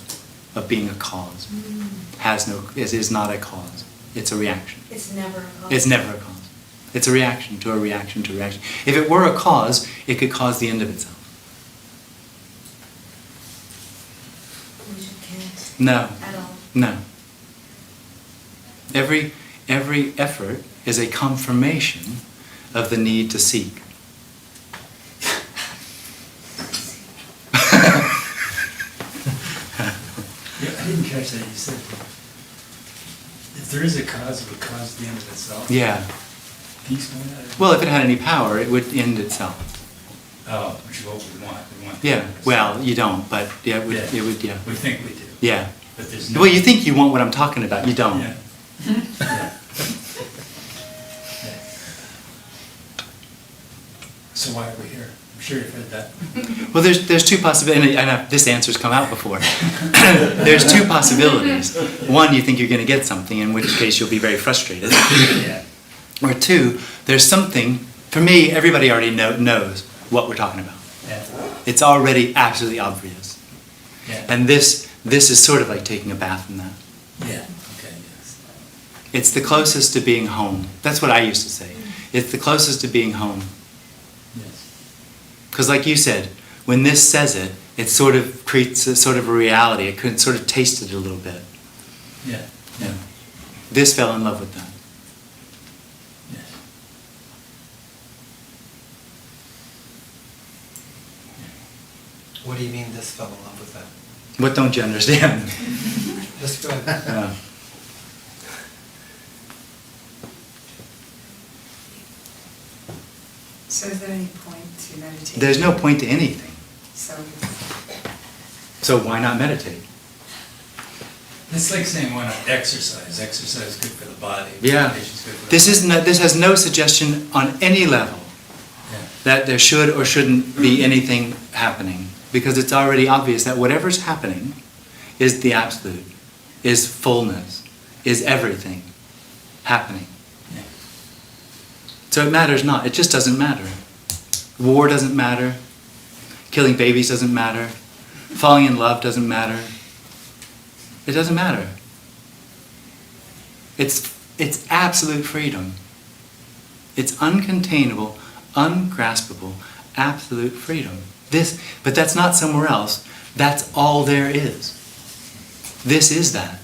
of being a cause. It is not a cause. It's a reaction. It's never a cause. It's never a cause. It's a reaction to a reaction to a reaction. If it were a cause, it could cause the end of itself. Which it can't. No. At all. No. Every effort is a confirmation of the need to seek. Yeah, I didn't catch that. You said if there is a cause, it would cause the end of itself. Yeah. Can you explain that? Well, if it had any power, it would end itself. Oh, which is what we want. We want. Yeah. Well, you don't, but yeah, it would. Yeah. It would. Yeah. We think we do. Yeah. But there's no. Well, you think you want what I'm talking about. You don't. Yeah. Yeah. So why are we here? I'm sure you've heard that. Well, there's two possibilities, and this answer's come out before. There's two possibilities. One, you think you're going to get something, in which case you'll be very frustrated. Yeah. Or two, there's something, for me, everybody already knows what we're talking about. Yeah. It's already absolutely obvious. Yeah. And this is sort of like taking a bath in that. Yeah. Okay. Yes. It's the closest to being home. That's what I used to say. It's the closest to being home. Yes. Because like you said, when this says it, it sort of creates a sort of a reality. It could sort of taste it a little bit. Yeah. Yeah. This fell in love with that. Yes. What do you mean this fell in love with that? What don't you understand? Just go ahead. Yeah. So is there any point to meditation? There's no point to anything. So, So why not meditate? It's like saying why not exercise? Exercise is good for the body. Yeah. Meditation's good for the This has no suggestion on any level Yeah. that there should or shouldn't be anything happening, because it's already obvious that whatever's happening is the absolute, is fullness, is everything happening. Yeah. So it matters not. It just doesn't matter. War doesn't matter. Killing babies doesn't matter. Falling in love doesn't matter. It doesn't matter. It's absolute freedom. It's uncontainable, ungraspable, absolute freedom. But that's not somewhere else. That's all there is. This is that.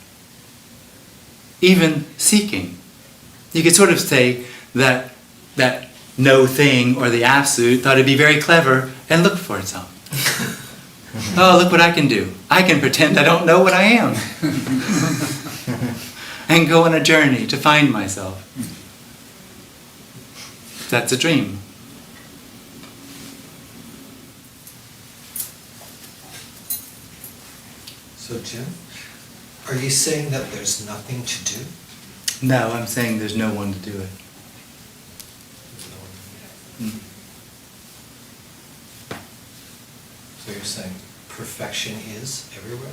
Even seeking. You could sort of say that no thing or the absolute thought it'd be very clever and look for itself. Oh, look what I can do. I can pretend I don't know what I am. And go on a journey to find myself. That's a dream. So Jim, are you saying that there's nothing to do? No, I'm saying there's no one to do it. Mm. So you're saying perfection is everywhere?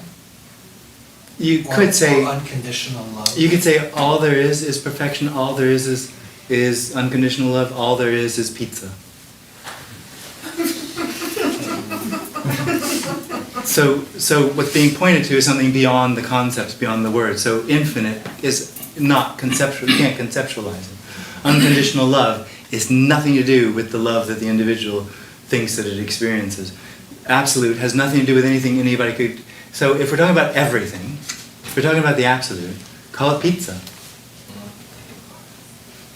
You Or- could say or unconditional love? You could say all there is perfection, all there is unconditional love, all there is pizza. So what's being pointed to is something beyond the concepts, beyond the words. So infinite is not conceptual, you can't conceptualize it. Unconditional love is nothing to do with the love that the individual thinks that it experiences. Absolute has nothing to do with anything anybody could. So if we're talking about everything, if we're talking about the absolute, call it pizza.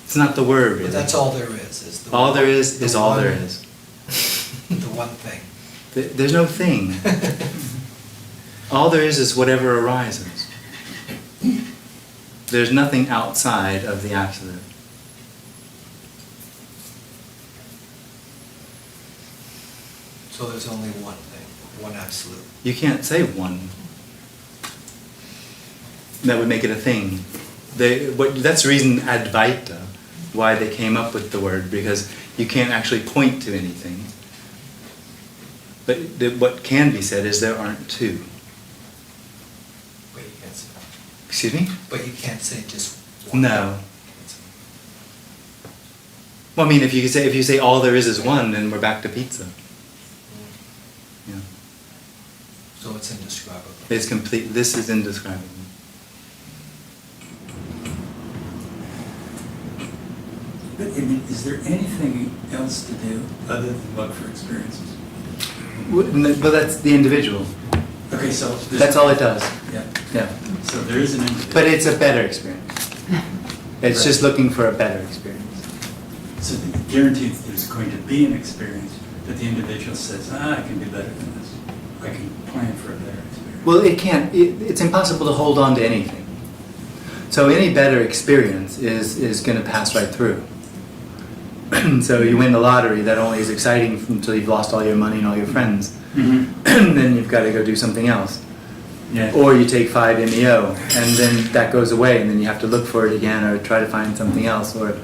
It's not the word, really. But that's all there is the all one- there is the all one- there is. The one thing. There's no thing. All there is whatever arises. There's nothing outside of the absolute. So there's only one thing, one absolute. You can't say one. That would make it a thing. That's the reason Advaita, why they came up with the word, because you can't actually point to anything. But what can be said is there aren't two. But you can't say. Excuse me? But you can't say just one. No. Well, I mean, if you say all there is one, then we're back to pizza. Yeah. So it's indescribable. It's complete. This is indescribable. But I mean, is there anything else to do other than look for experiences? But that's the individual. Okay, so That's all it does. Yeah. Yeah. So there is an individual. But it's a better experience. It's just looking for a better experience. So guaranteed there's going to be an experience, but the individual says, I can do better than this. I can plan for a better experience. Well, it can't. It's impossible to hold on to anything. So any better experience is going to pass right through. So you win the lottery, that only is exciting until you've lost all your money and all your friends. Mm-hmm. Then you've got to go do something else. Yeah. Or you take 5 MEO, and then that goes away, and then you have to look for it again, or try to find something else. Or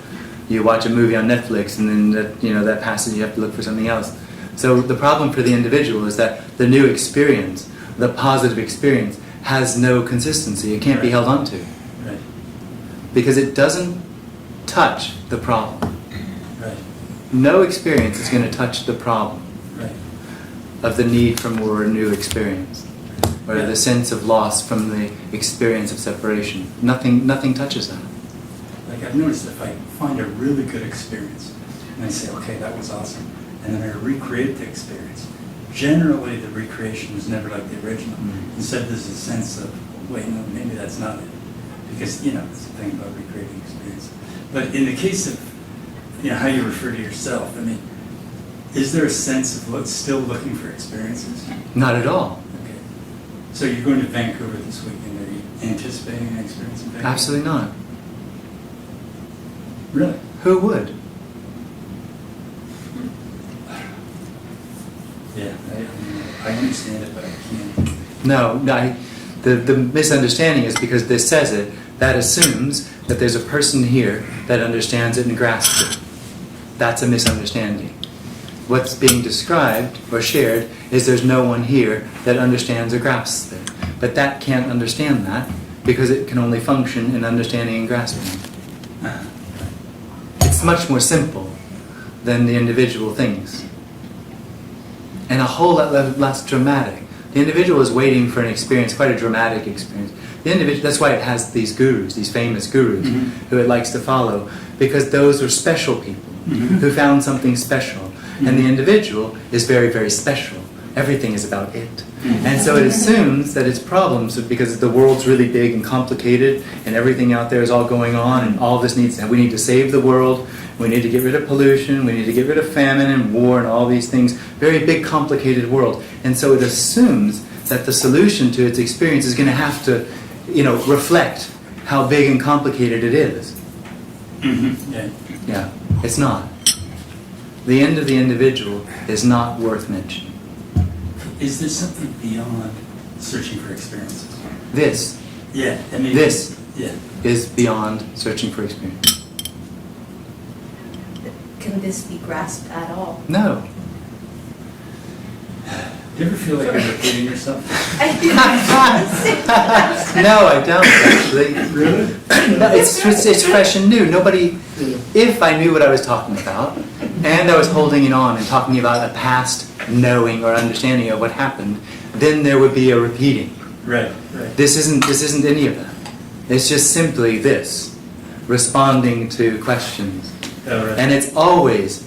you watch a movie on Netflix, and then that passes, you have to look for something else. So the problem for the individual is that the new experience, the positive experience, has no consistency. It can't be held onto. Right. Because it doesn't touch the problem. Right. No experience is going to touch the problem Right. of the need for more new experience, or the sense of loss from the experience of separation. Nothing touches that. Like I've noticed if I find a really good experience, and I say, okay, that was awesome, and then I recreate the experience, generally the recreation is never like the original. Mm-hmm. Instead there's a sense of, wait, no, maybe that's not it. Because, it's the thing about recreating experience. But in the case of, how you refer to yourself, I mean, is there a sense of still looking for experiences? Not at all. Okay. So you're going to Vancouver this weekend. Are you anticipating an experience in Vancouver? Absolutely not. Really? Who would? Yeah, I understand it, but I can't. No, the misunderstanding is because this says it, that assumes that there's a person here that understands it and grasps it. That's a misunderstanding. What's being described or shared is there's no one here that understands or grasps it. But that can't understand that because it can only function in understanding and grasping. It's much more simple than the individual thinks. And a whole lot less dramatic. The individual is waiting for an experience, quite a dramatic experience. The individual, that's why it has these gurus, these famous gurus, who it likes to follow, because those are special people who found something special. And the individual is very, very special. Everything is about it. And so it assumes that its problems, because the world's really big and complicated, and everything out there is all going on, and all of this we need to save the world, we need to get rid of pollution, we need to get rid of famine and war and all these things. Very big, complicated world. And so it assumes that the solution to its experience is going to have to, reflect how big and complicated it is. Yeah. Yeah, it's not. The end of the individual is not worth mentioning. Is there something beyond searching for experiences? This Yeah, I mean. This. Yeah. is beyond searching for experience. Can this be grasped at all? No. Do you ever feel like you're repeating yourself? No, I don't actually. Really? No, it's fresh and new. Nobody, if I knew what I was talking about, and I was holding it on and talking about a past knowing or understanding of what happened, then there would be a repeating. Right, right. This isn't any of that. It's just simply this, responding to questions. Oh, right. And it's always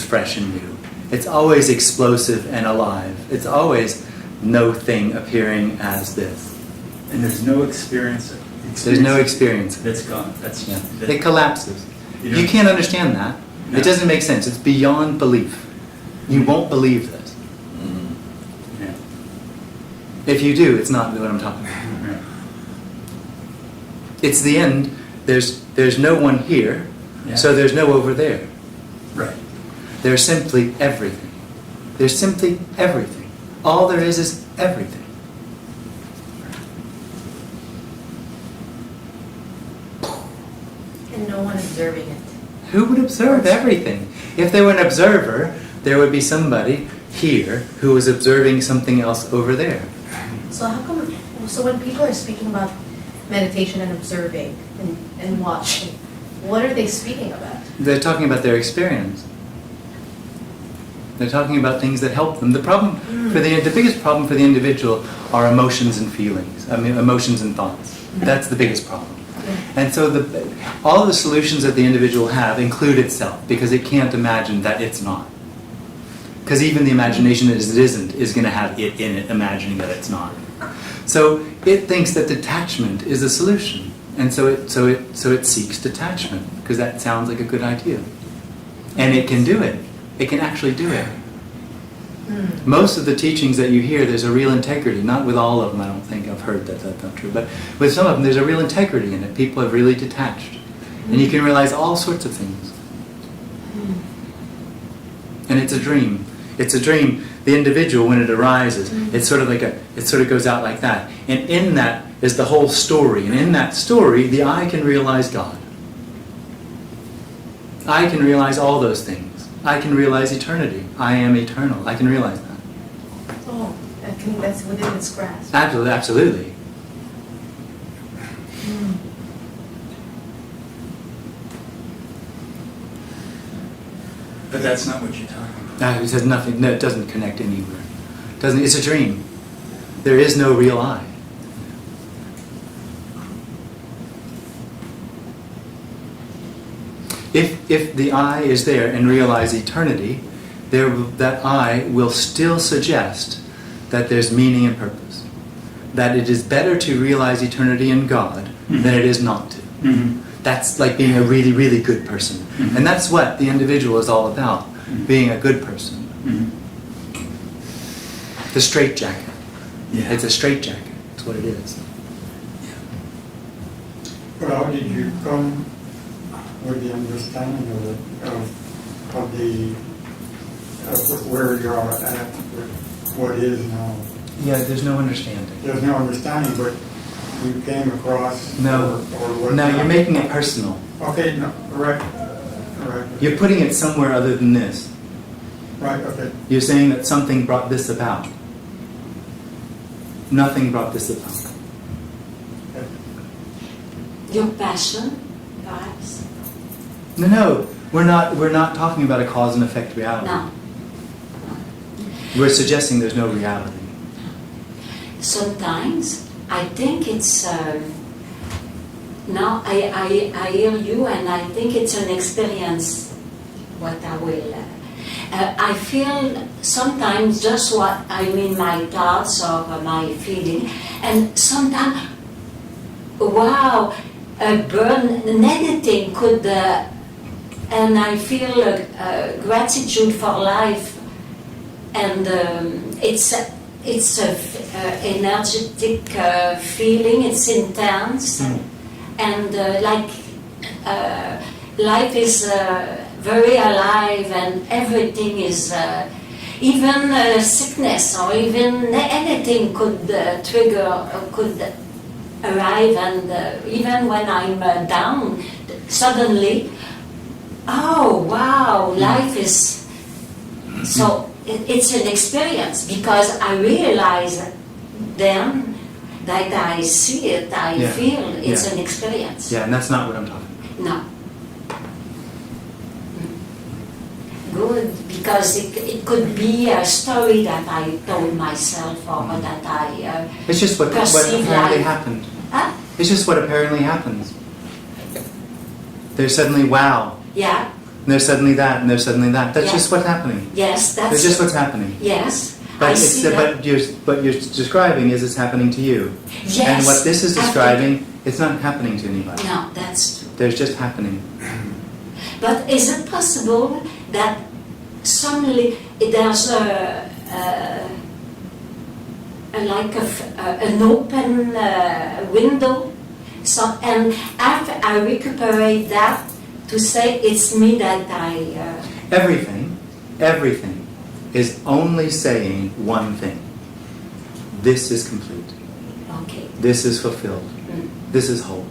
fresh and new. It's always explosive and alive. It's always no thing appearing as this. And there's no experience. There's no experience. That's gone. That's Yeah. that- It collapses. You You don't- can't understand that. No. It doesn't make sense. It's beyond belief. You won't believe this. Yeah. If you do, it's not what I'm talking about. Right. It's the end. There's no one here, Yeah. so there's no over there. Right. There's simply everything. There's simply everything. All there is everything. And no one observing it. Who would observe everything? If there were an observer, there would be somebody here who was observing something else over there. So how come, so when people are speaking about meditation and observing and watching, what are they speaking about? They're talking about their experience. They're talking about things that help them. The problem for the biggest problem for the individual are emotions and feelings. I mean, emotions and thoughts. That's the biggest problem. And so all the solutions that the individual have include itself, because it can't imagine that it's not. Because even the imagination as it isn't is going to have it in it, imagining that it's not. So it thinks that detachment is a solution, and so it seeks detachment because that sounds like a good idea, and it can do it. It can actually do it. Most of the teachings that you hear, there's a real integrity. Not with all of them, I don't think I've heard that that's not true. But with some of them, there's a real integrity in it. People have really detached. And you can realize all sorts of things. And it's a dream. It's a dream. The individual, when it arises, it's sort of like it sort of goes out like that. And in that is the whole story. And in that story, the I can realize God. I can realize all those things. I can realize eternity. I am eternal. I can realize that. Oh, I think that's within its grasp. Absolutely, absolutely. But that's not what you're talking about. It has nothing. No, it doesn't connect anywhere. Doesn't. It's a dream. There is no real I. If the I is there and realize eternity, that I will still suggest that there's meaning and purpose. That it is better to realize eternity in God than it is not to. That's like being a really, really good person. And that's what the individual is all about, being a good person. The straitjacket. Yeah. It's a straitjacket. That's what it is. But how did you come with the understanding of where you are at, with what is now? Yeah, there's no understanding. There's no understanding, but you came across No. or what? No, you're making it personal. Okay, no, right. You're putting it somewhere other than this. Right, okay. You're saying that something brought this about. Nothing brought this about. Your passion, perhaps? No, we're not talking about a cause and effect reality. No. We're suggesting there's no reality. Sometimes I think it's now I hear you and I think it's an experience what I will I feel sometimes just what I'm in my thoughts or my feeling, and sometimes wow, anything could and I feel gratitude for life, and it's a energetic feeling. It's intense, and life is very alive, and everything is even sickness or even anything could trigger could arrive, and even when I'm down, suddenly, oh wow, life is so. It's an experience because I realize then that I see it, I feel it's an experience. Yeah, and that's not what I'm talking about. No. good because it could be a story that I told myself or that I It's just what perceive apparently life. happened. Huh? It's just what apparently happens. There's suddenly wow, Yeah. and there's suddenly that, and there's suddenly that. That's Yeah. just what's happening. Yes, that's. It's just what's happening. Yes, But I see that. what you're describing is it's happening to you. Yes. And what this is describing, it's not happening to anybody. No, that's true. There's just happening. But is it possible that suddenly there's an open window, so and after I recuperate that to say it's me that Everything is only saying one thing. This is complete. okay. This is fulfilled. This is whole.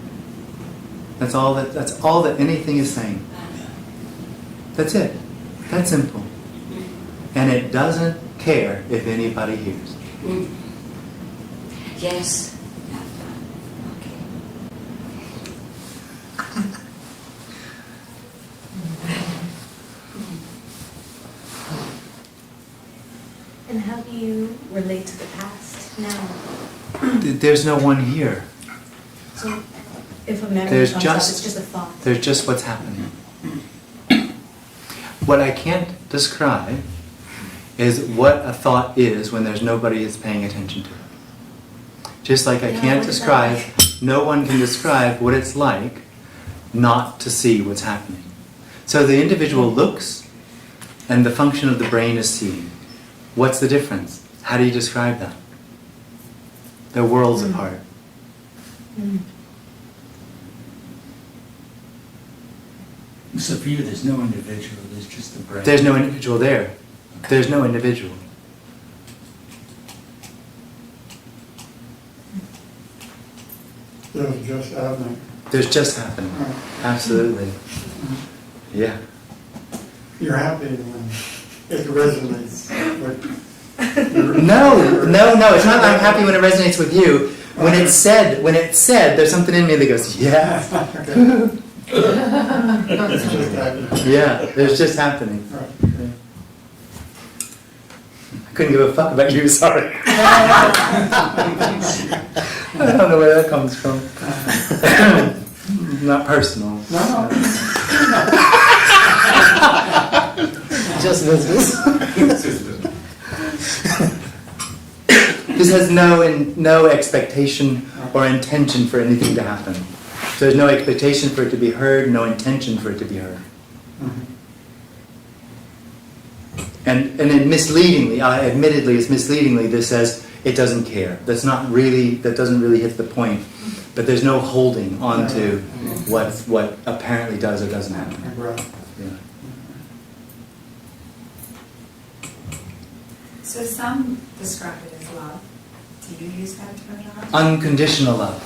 That's all that anything is saying. That's it. That's simple. And it doesn't care if anybody hears. Yes. And how do you relate to the past now? There's no one here. So if a memory There's comes up, just- it's just a thought. There's just what's happening. What I can't describe is what a thought is when there's nobody that's paying attention to it. Just like I Yeah, can't what is that describe, like? no one can describe what it's like not to see what's happening. So the individual looks, and the function of the brain is seeing. What's the difference? How do you describe that? They're worlds apart. So for you, there's no individual, there's just the brain. There's no individual there. There's no individual. It's just happening. There's just happening. Absolutely. Yeah. You're happy when it resonates, but No. It's not that I'm happy when it resonates with you. When it's said, there's something in me that goes, yeah. it's just happening. Yeah, there's just happening. Right. Yeah. I couldn't give a fuck about you, sorry. I don't know where that comes from. Not personal. No. Just business. This has no expectation or intention for anything to happen. So there's no expectation for it to be heard, no intention for it to be heard. And then misleadingly, admittedly, it's misleadingly, this says it doesn't care. That doesn't really hit the point. But there's no holding on to what apparently does or doesn't happen. Right. Yeah. So some describe it as love. Do you use that terminology? Unconditional love.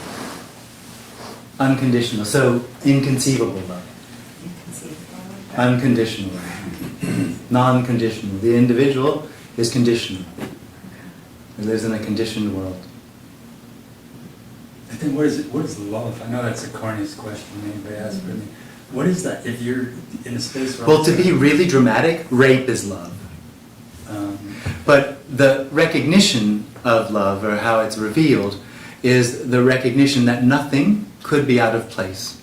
Unconditional. So inconceivable love. Inconceivable. Unconditional love. Non-conditional. The individual is conditional. It lives in a conditioned world. I think what is love? I know that's the corniest question anybody asks, but I mean, what is that? If you're in a space where... Well, to be really dramatic, rape is love. But the recognition of love, or how it's revealed, is the recognition that nothing could be out of place.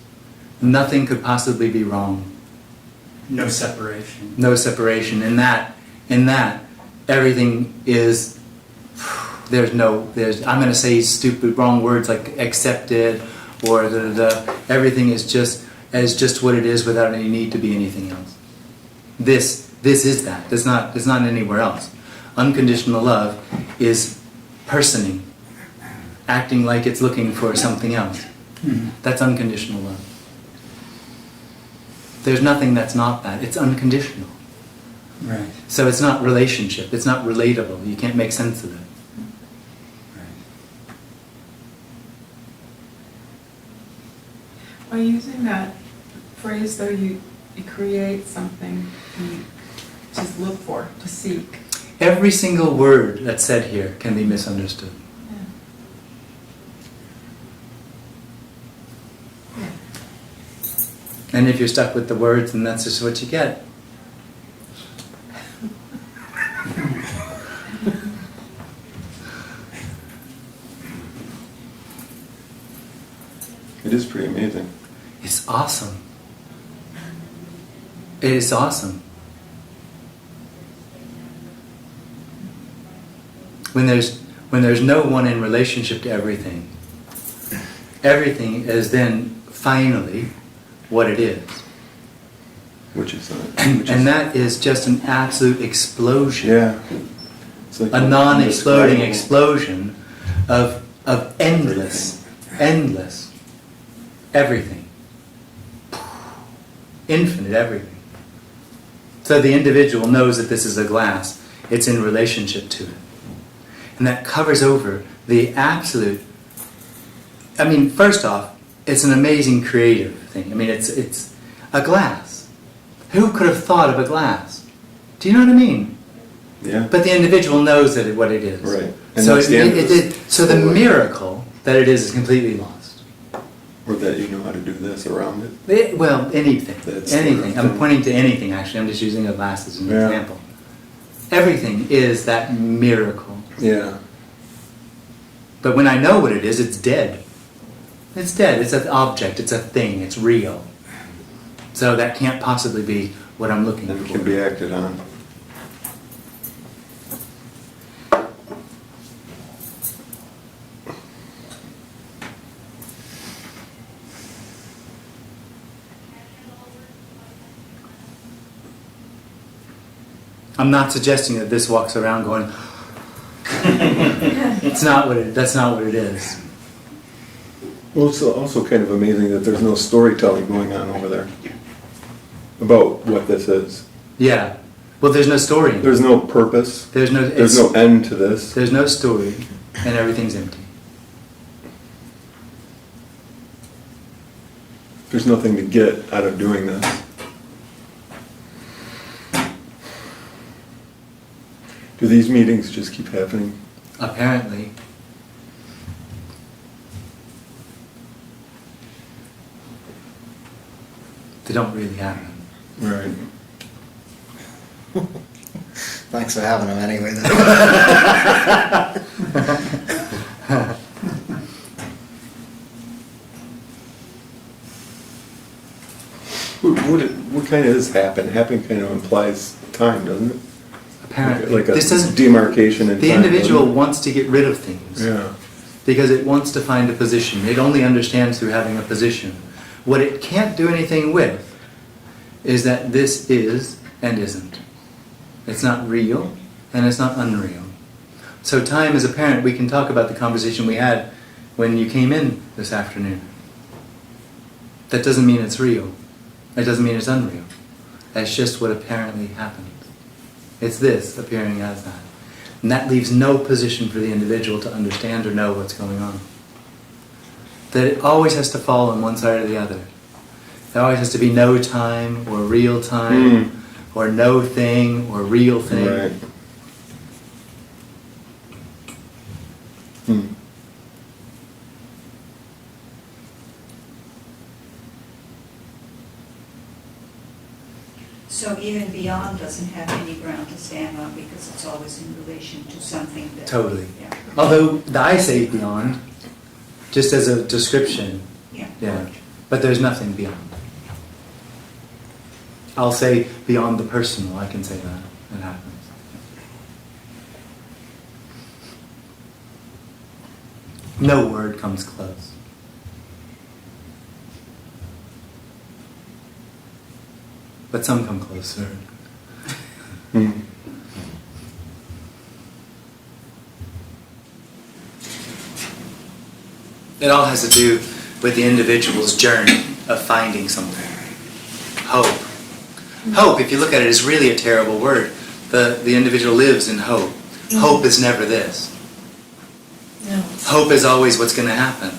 Nothing could possibly be wrong. No separation. No separation. In that, everything is, I'm going to say stupid, wrong words like accepted, or everything is just what it is without any need to be anything else. This is that. It's not anywhere else. Unconditional love is personing, acting like it's looking for something else. That's unconditional love. There's nothing that's not that. It's unconditional. Right. So it's not relationship. It's not relatable. You can't make sense of it. By using that phrase, though, you create something to look for, to seek. Every single word that's said here can be misunderstood. And if you're stuck with the words, then that's just what you get. awesome. It is awesome. When there's no one in relationship to everything, everything is then finally what it is. Which is And that is just an absolute explosion. Yeah. It's like a non-exploding indescribable. explosion of endless everything. Infinite everything. So the individual knows that this is a glass. It's in relationship to it. And that covers over the absolute... I mean, first off, it's an amazing creative thing. I mean, it's a glass. Who could have thought of a glass? Do you know what I mean? Yeah. But the individual knows that what it is. Right. And So, that's the end. so the miracle that it is completely lost. Or that you know how to do this around it. Well, anything. That's Anything. the I'm thing. pointing to anything, actually. I'm just using a glass as an Yeah. example. Everything is that miracle. Yeah. But when I know what it is, it's dead. It's dead. It's an object. It's a thing. It's real. So that can't possibly be what I'm looking And it for. can be acted on. I'm not suggesting that this walks around going, it's not what it, that's not what it is. Well, it's also kind of amazing that there's no storytelling going on over there about what this is. Yeah. Well, there's no story. There's no purpose. There's no end to this. There's no story, and everything's empty. There's nothing to get out of doing this. Do these meetings just keep happening? Apparently. They don't really happen. Right. Thanks for having them anyway. What kind of is happen? Happen kind of implies time, doesn't it? Apparently. Like a This doesn't, demarcation in the time. individual doesn't wants to get rid of things. it? Yeah. Because it wants to find a position. It only understands through having a position. What it can't do anything with is that this is and isn't. It's not real and it's not unreal. So time is apparent. We can talk about the conversation we had when you came in this afternoon. That doesn't mean it's real. It doesn't mean it's unreal. That's just what apparently happens. It's this appearing as that. And that leaves no position for the individual to understand or know what's going on. That it always has to fall on one side or the other. There always has to be no time or real time or no thing or real thing. Right. Hmm. So even beyond doesn't have any ground to stand on because it's always in relation to something that... Totally. Yeah. Although I say beyond, just as a description. Yeah. Yeah. But there's nothing beyond. I'll say beyond the personal, I can say that. It happens. No word comes close. But some come closer. Hmm. It all has to do with the individual's journey of finding something. Hope. Hope, if you look at it, is really a terrible word. The individual lives in hope. Hope is never this. No. Hope is always what's going to happen.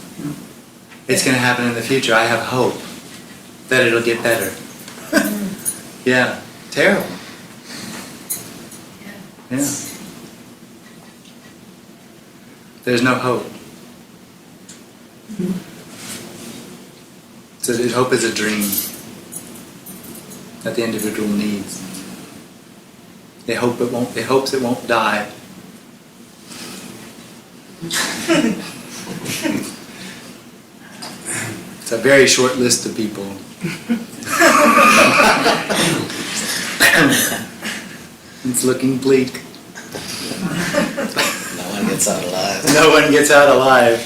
It's going to happen in the future. I have hope that it'll get better. Yeah, terrible. Yeah. There's no hope. So hope is a dream that the individual needs. It hopes it won't die. It's a very short list of people. It's looking bleak. No one gets out alive. No one gets out alive.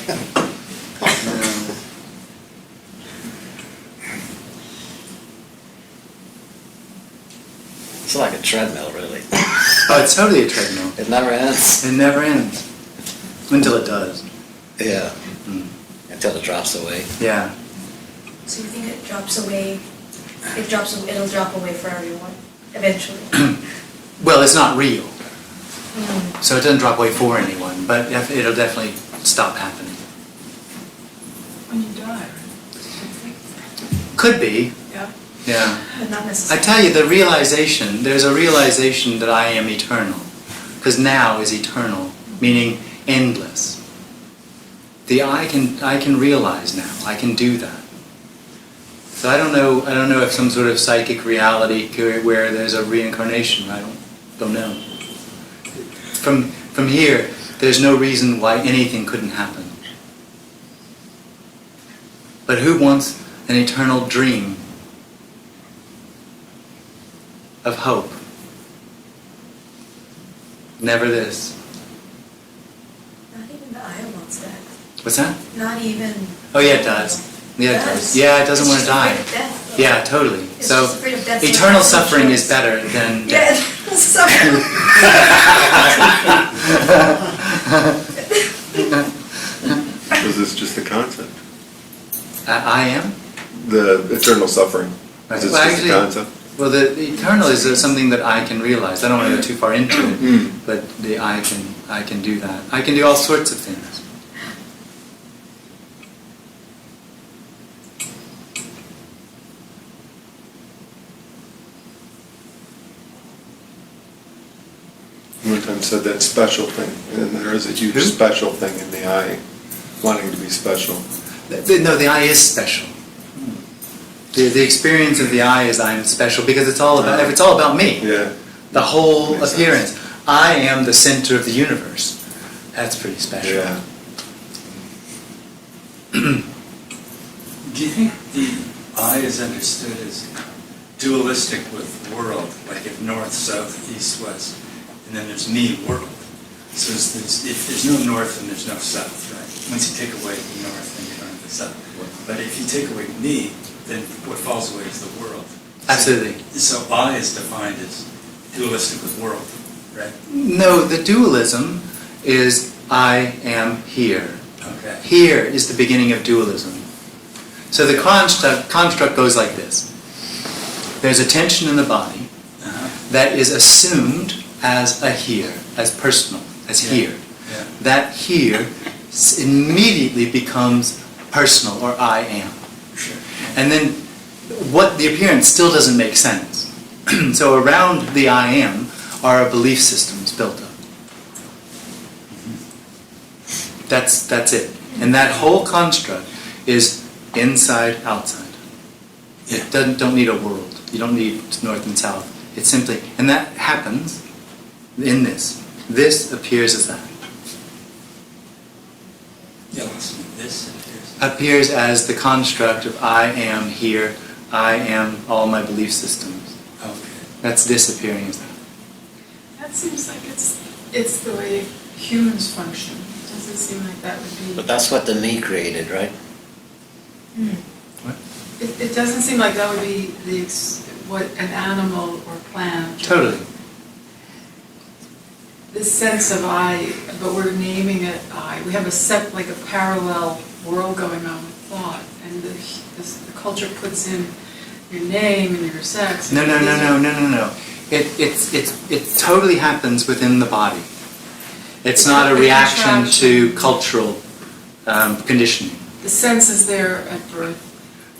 It's like a treadmill, really. Oh, it's totally a treadmill. It never ends. It never ends. Until it does. Yeah. Until it drops away. Yeah. So you think it drops away, it'll drop away for everyone, eventually? Well, it's not real. So it doesn't drop away for anyone, but it'll definitely stop happening. When you die, right? Could be. Yeah. Yeah. But not I necessarily. tell you, there's a realization that I am eternal. Because now is eternal, meaning endless. I can realize now. I can do that. So I don't know if some sort of psychic reality where there's a reincarnation. I don't know. From here, there's no reason why anything couldn't happen. But who wants an eternal dream of hope? Never this. Not even the I wants that. What's that? Not even. Oh yeah, it does. Yeah, it does. Yeah, it doesn't want to die. It's just afraid of death. Yeah, totally. It's So just afraid of death. eternal So it's no suffering is choice. better than Yeah, death. eternal suffering. Was this just a concept? I am? The eternal suffering. Right. Is this Well, just actually, a concept? Well, the eternal is something that I can realize. I don't want to go too far into it, but I can do that. I can do all sorts of things. One time said that special thing, and there is a huge Who? special thing in the eye, wanting to be special. No, the I is special. The experience of the I is I am special because it's all about me. Yeah. The whole Makes appearance. sense. I am the center of the universe. That's pretty special. Yeah. Do you think the I is understood as dualistic with world, like if north, south, east, west, and then there's me, world? So if there's no north, then there's no south, right? Once you take away the north, then you don't have the south. But if you take away me, then what falls away is the world. Absolutely. So I is defined as dualistic with world, right? No, the dualism is I am here. Okay. Here is the beginning of dualism. So the construct goes like this. There's a tension in the body that is assumed as a here, as personal, as here. Yeah. That here immediately becomes personal, or I am. Sure. And then what the appearance still doesn't make sense. So around the I am are our belief systems built up. That's it. And that whole construct is inside, outside. It don't need a world. You don't need north and south. It's simply, and that happens in this. This appears as that. Yeah, this Appears as the construct of I am here, I am all my belief systems. Okay. That's this appearing as that. That seems like it's the way humans function. It doesn't seem like that would be. But that's what the me created, right? What? It doesn't seem like that would be what an animal or plant. Totally. This sense of I, but we're naming it I. We have like a parallel world going on with thought, and the culture puts in your name and your sex. No. It totally happens within the body. It's not a reaction to cultural conditioning. The sense is there at birth.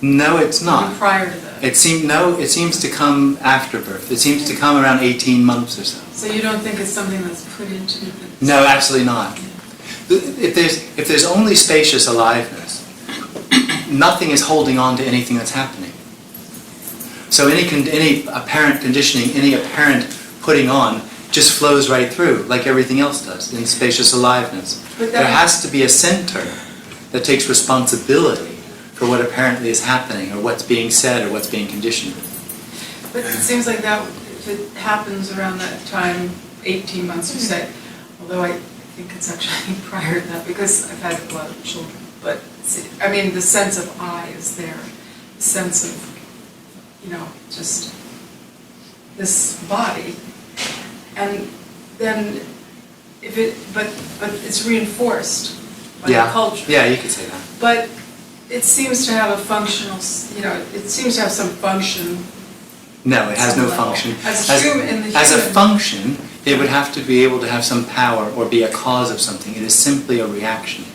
No, it's Even not. prior to that. It seems to come after birth. It seems to come around 18 months or so. So you don't think it's something that's put into the... No, absolutely not. If there's only spacious aliveness, nothing is holding on to anything that's happening. So any apparent conditioning, any apparent putting on, just flows right through, like everything else does in spacious aliveness. But There has to be a center that takes responsibility for what apparently is happening, or what's being said, or what's being conditioned. But it seems like that, if it happens around that time, 18 months, you say, although I think it's actually prior to that, because I've had a lot of children. But, I mean, the sense of I is there, the sense of, just this body. And then, but it's reinforced by the culture. Yeah, you could say that. But it seems to have a functional, it seems to have some function. No, it has no Some level. function. As a function, it would have to be able to have some power or be a cause of something. It is simply a reaction.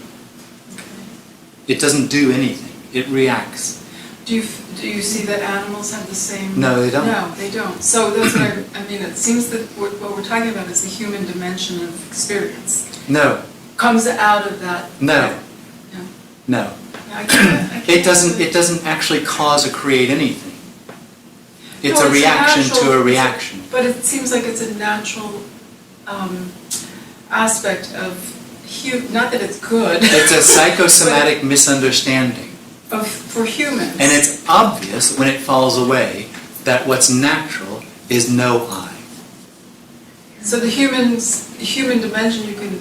It doesn't do anything. It reacts. Do you see that animals have the same? No, they don't. No, they don't. So that's what I mean. It seems that what we're talking about is the human dimension of experience. No. Comes out of that. No. No. I can't It doesn't actually cause or create anything. It's No, a reaction to a natural- reaction. But it seems like it's a natural aspect of not that it's good. It's a psychosomatic misunderstanding. For humans. And it's obvious when it falls away that what's natural is no I. So the human dimension you can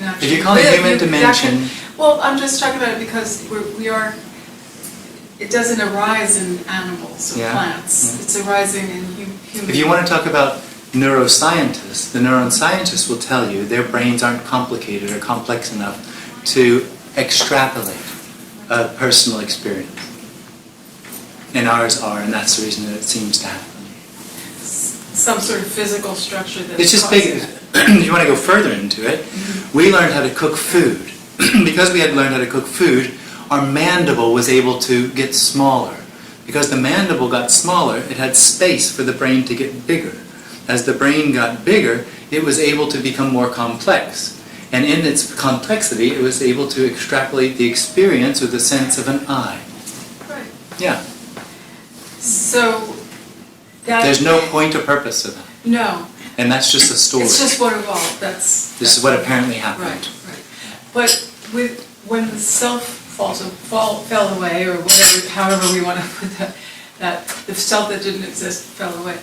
actually. If you call it human dimension. Well, I'm just talking about it because we are. It doesn't arise in animals or plants. Yeah. It's arising in humans. If you want to talk about neuroscientists, the neuroscientists will tell you their brains aren't complicated or complex enough to extrapolate a personal experience. And ours are, and that's the reason that it seems to happen. Some sort of physical structure that. It's just big. If you want to go further into it, we learned how to cook food. Because we had learned how to cook food, our mandible was able to get smaller. Because the mandible got smaller, it had space for the brain to get bigger. As the brain got bigger, it was able to become more complex. And in its complexity, it was able to extrapolate the experience with the sense of an I. Right. Yeah. So that. There's no point or purpose to that. No. And that's just a story. It's just what evolved. This is what apparently happened. Right. But when the self fell away, or whatever, however we want to put that the self that didn't exist fell away.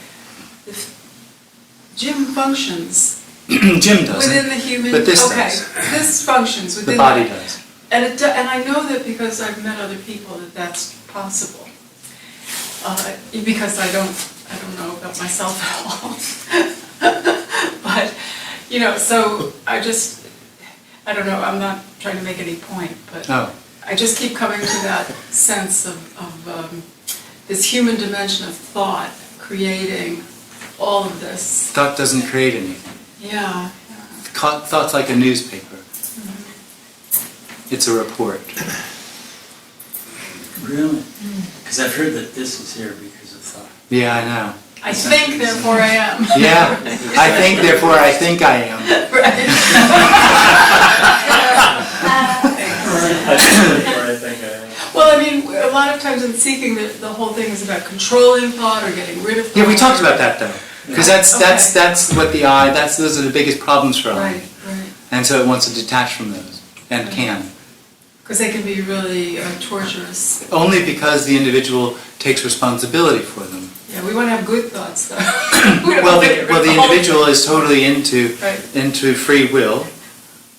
Jim functions. Jim doesn't. Within the human. But this okay. does. This functions within. The body does. And and I know that because I've met other people that's possible. Because I don't know about myself at all. But so I don't know. I'm not trying to make any point, but I just keep coming to that sense of this human dimension of thought creating all of this. Thought doesn't create anything. Yeah. Thought's like a newspaper. It's a report. Really? Because I've heard that this is here because of thought. Yeah, I know. I think, therefore I am. Yeah. I think, therefore I think I am. Well, I mean, a lot of times in seeking, the whole thing is about controlling thought or getting rid of thought. Yeah, we talked about that though. Because that's what the I, those are the biggest problems for I. Right. And so it wants to detach from those, and can. Because they can be really torturous. Only because the individual takes responsibility for them. Yeah, we want to have good thoughts though. Well, the individual is totally into free will,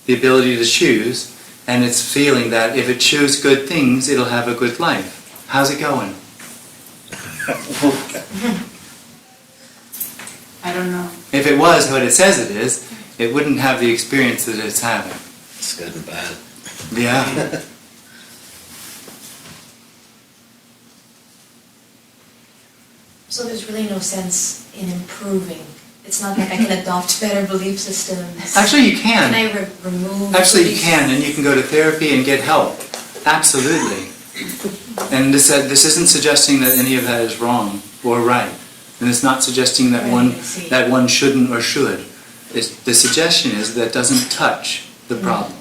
the ability to choose, and it's feeling that if it chooses good things, it'll have a good life. How's it going? I don't know. If it was what it says it is, it wouldn't have the experience that it's having. It's good and bad. Yeah. So there's really no sense in improving. It's not like I can adopt better belief systems. Actually, you can. Can I remove? Actually, you beliefs? can, and you can go to therapy and get help. Absolutely. And this isn't suggesting that any of that is wrong or right. And it's not suggesting that one shouldn't or should. The suggestion is that it doesn't touch the problem,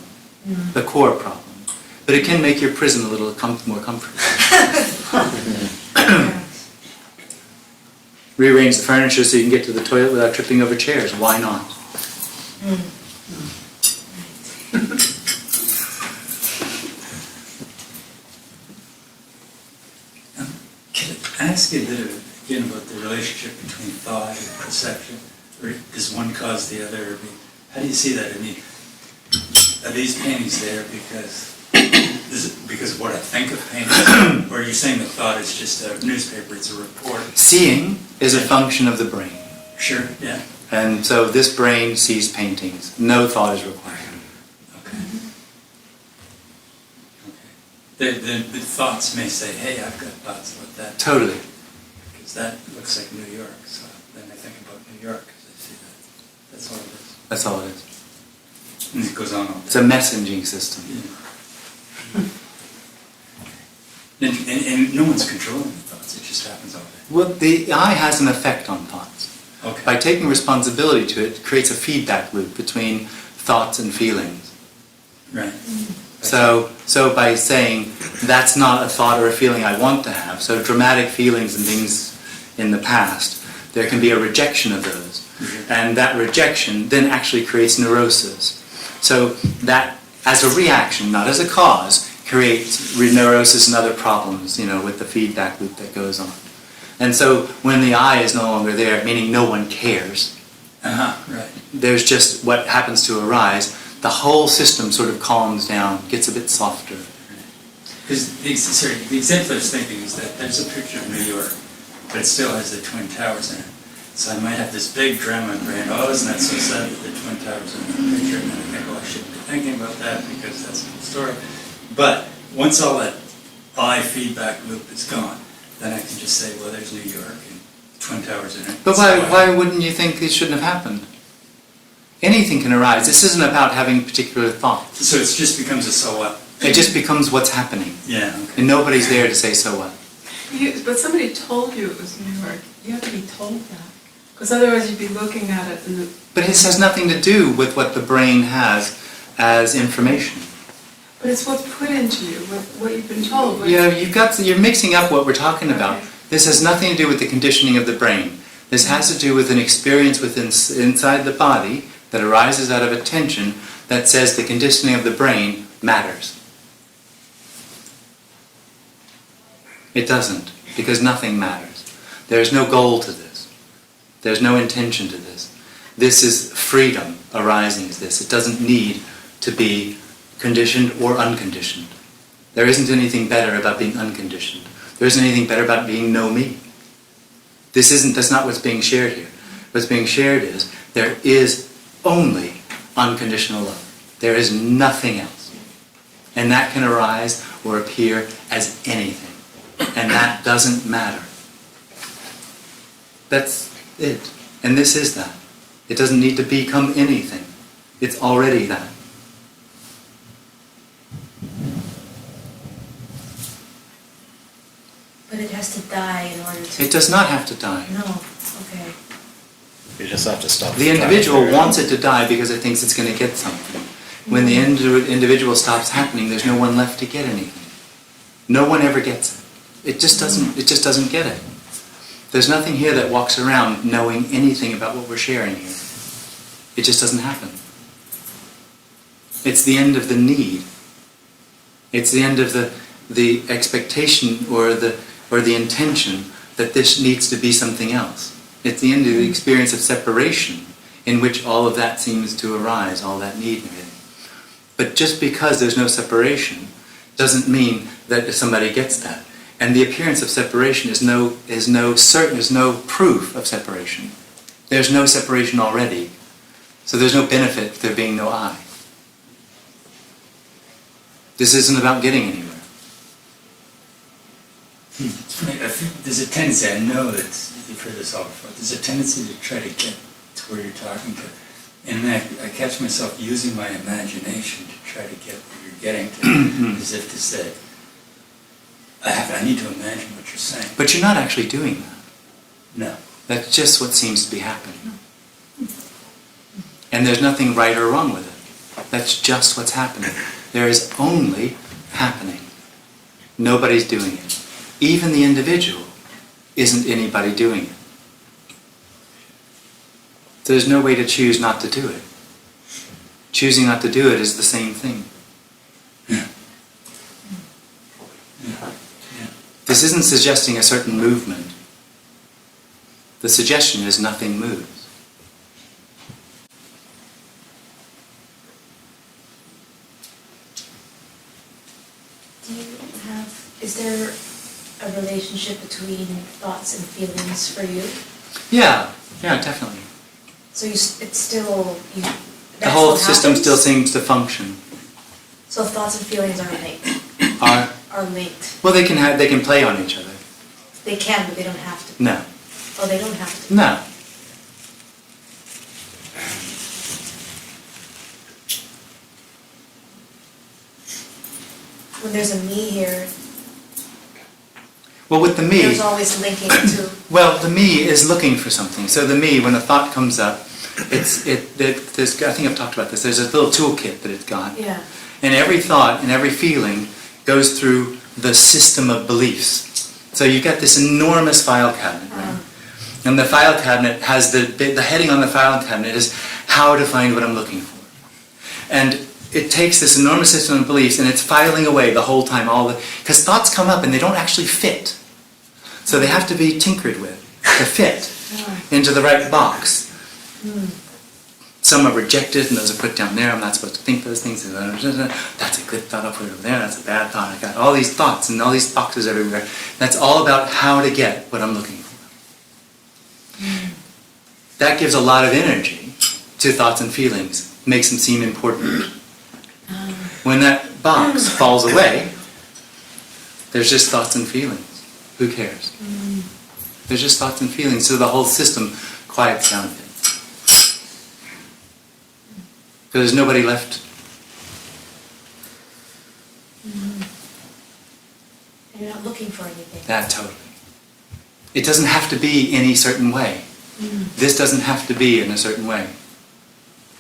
the core problem. But it can make your prison a little more comfortable. Rearrange the furniture so you can get to the toilet without tripping over chairs. Why not? I ask you a little bit again about the relationship between thought and perception? Or does one cause the other? I mean, how do you see that? I mean, are these paintings there because of what I think of paintings? Or are you saying the thought is just a newspaper, it's a report? Seeing is a function of the brain. Sure, yeah. And so this brain sees paintings. No thought is required. The thoughts may say, hey, I've got thoughts about that. Totally. Because that looks like New York, so then I think about New York because I see that. That's all it is. That's all it is. And it goes on all day. It's a messaging system. Yeah. And no one's controlling the thoughts, it just happens all day. Well, the eye has an effect on thoughts. Okay. By taking responsibility to it, it creates a feedback loop between thoughts and feelings. Right. So by saying, that's not a thought or a feeling I want to have, so dramatic feelings and things in the past, there can be a rejection of those. And that rejection then actually creates neurosis. So that, as a reaction, not as a cause, creates neurosis and other problems, with the feedback loop that goes on. And so when the I is no longer there, meaning no one cares, right. There's just what happens to arise, the whole system sort of calms down, gets a bit softer. Because the example I was thinking is that there's a picture of New York, but it still has the Twin Towers in it. So I might have this big drama in my brain, oh, isn't that so sad that the Twin Towers are in the picture? And then I think, oh, I shouldn't be thinking about that because that's a good story. But once all that I feedback loop is gone, then I can just say, well, there's New York and Twin Towers in it. But why wouldn't you think it shouldn't have happened? Anything can arise. This isn't about having particular thoughts. So it just becomes a so what? It just becomes what's happening. Yeah. Okay. And nobody's there to say so what. But somebody told you it was New York. You have to be told that. Because otherwise you'd be looking at it and But it has nothing to do with what the brain has as information. But it's what's put into you, what you've been told. You're mixing up what we're talking about. Okay. This has nothing to do with the conditioning of the brain. This has to do with an experience inside the body that arises out of attention that says the conditioning of the brain matters. It doesn't, because nothing matters. There's no goal to this. There's no intention to this. This is freedom arising as this. It doesn't need to be conditioned or unconditioned. There isn't anything better about being unconditioned. There isn't anything better about being no me. That's not what's being shared here. What's being shared is there is only unconditional love. There is nothing else. And that can arise or appear as anything. And that doesn't matter. That's it. And this is that. It doesn't need to become anything. It's already that. But it has to die in order to... It does not have to die. No, okay. You just have to stop. The individual wants it to die because it thinks it's going to get something. When the individual stops happening, there's no one left to get anything. No one ever gets it. It just doesn't get it. There's nothing here that walks around knowing anything about what we're sharing here. It just doesn't happen. It's the end of the need. It's the end of the expectation or the intention that this needs to be something else. It's the end of the experience of separation in which all of that seems to arise, all that need and everything. But just because there's no separation doesn't mean that if somebody gets that. And the appearance of separation is no proof of separation. There's no separation already. So there's no benefit to there being no I. This isn't about getting anywhere. I think there's a tendency, I know that you've heard this all before, there's a tendency to try to get to where you're talking to. And then I catch myself using my imagination to try to get where you're getting to, as if to say, I need to imagine what you're saying. But you're not actually doing that. No. That's just what seems to be happening. And there's nothing right or wrong with it. That's just what's happening. There is only happening. Nobody's doing it. Even the individual isn't anybody doing it. There's no way to choose not to do it. Choosing not to do it is the same thing. This This isn't suggesting a certain movement. The suggestion is nothing moves. Is there a relationship between thoughts and feelings for you? Yeah, definitely. So it's still, The whole system still seems to function. So thoughts and feelings are linked? Are linked. Well, they can play on each other. They can, but they don't have to. No. Oh, they don't have to? No. When there's a me here, Well, with the me, there's always linking to... well, the me is looking for something. So the me, when a thought comes up, there's, I think I've talked about this, there's a little toolkit that it's got. Yeah. And every thought and every feeling goes through the system of beliefs. So you've got this enormous file cabinet, right? And the file cabinet has the heading on the file cabinet is how to find what I'm looking for. And it takes this enormous system of beliefs and it's filing away the whole time, because thoughts come up and they don't actually fit. So they have to be tinkered with to fit into the right box. Some are rejected and those are put down there. I'm not supposed to think those things. That's a good thought, I'll put it over there. That's a bad thought. I got all these thoughts and all these boxes everywhere. That's all about how to get what I'm looking for. That gives a lot of energy to thoughts and feelings. Makes them seem important. When that box falls away, there's just thoughts and feelings. Who cares? There's just thoughts and feelings, so the whole system quiets down a bit. Because there's nobody left. You're not looking for anything. That totally. It doesn't have to be any certain way. This doesn't have to be in a certain way.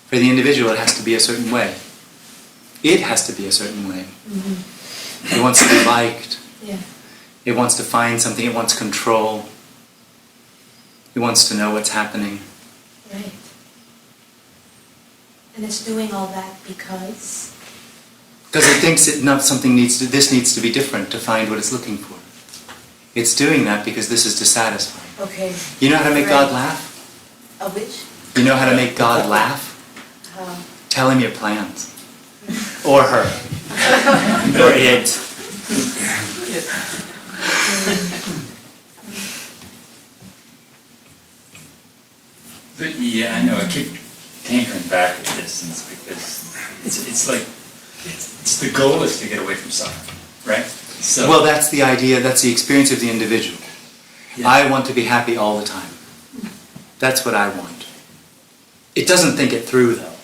For the individual, it has to be a certain way. It has to be a certain way. It wants to be liked. Yeah. It wants to find something. It wants control. It wants to know what's happening. Right. And it's doing all that because? Because it thinks this needs to be different to find what it's looking for. It's doing that because this is dissatisfying. Okay. You know how to make God laugh? A which? You know how to make God laugh? How? Tell him your plans. Or her. Or it. But yeah, I know, I keep tinkering back at this, and it's because it's like, it's the goal is to get away from suffering, right? So, Well, that's the idea, that's the experience of the individual. Yeah. I want to be happy all the time. That's what I want. It doesn't think it through, though.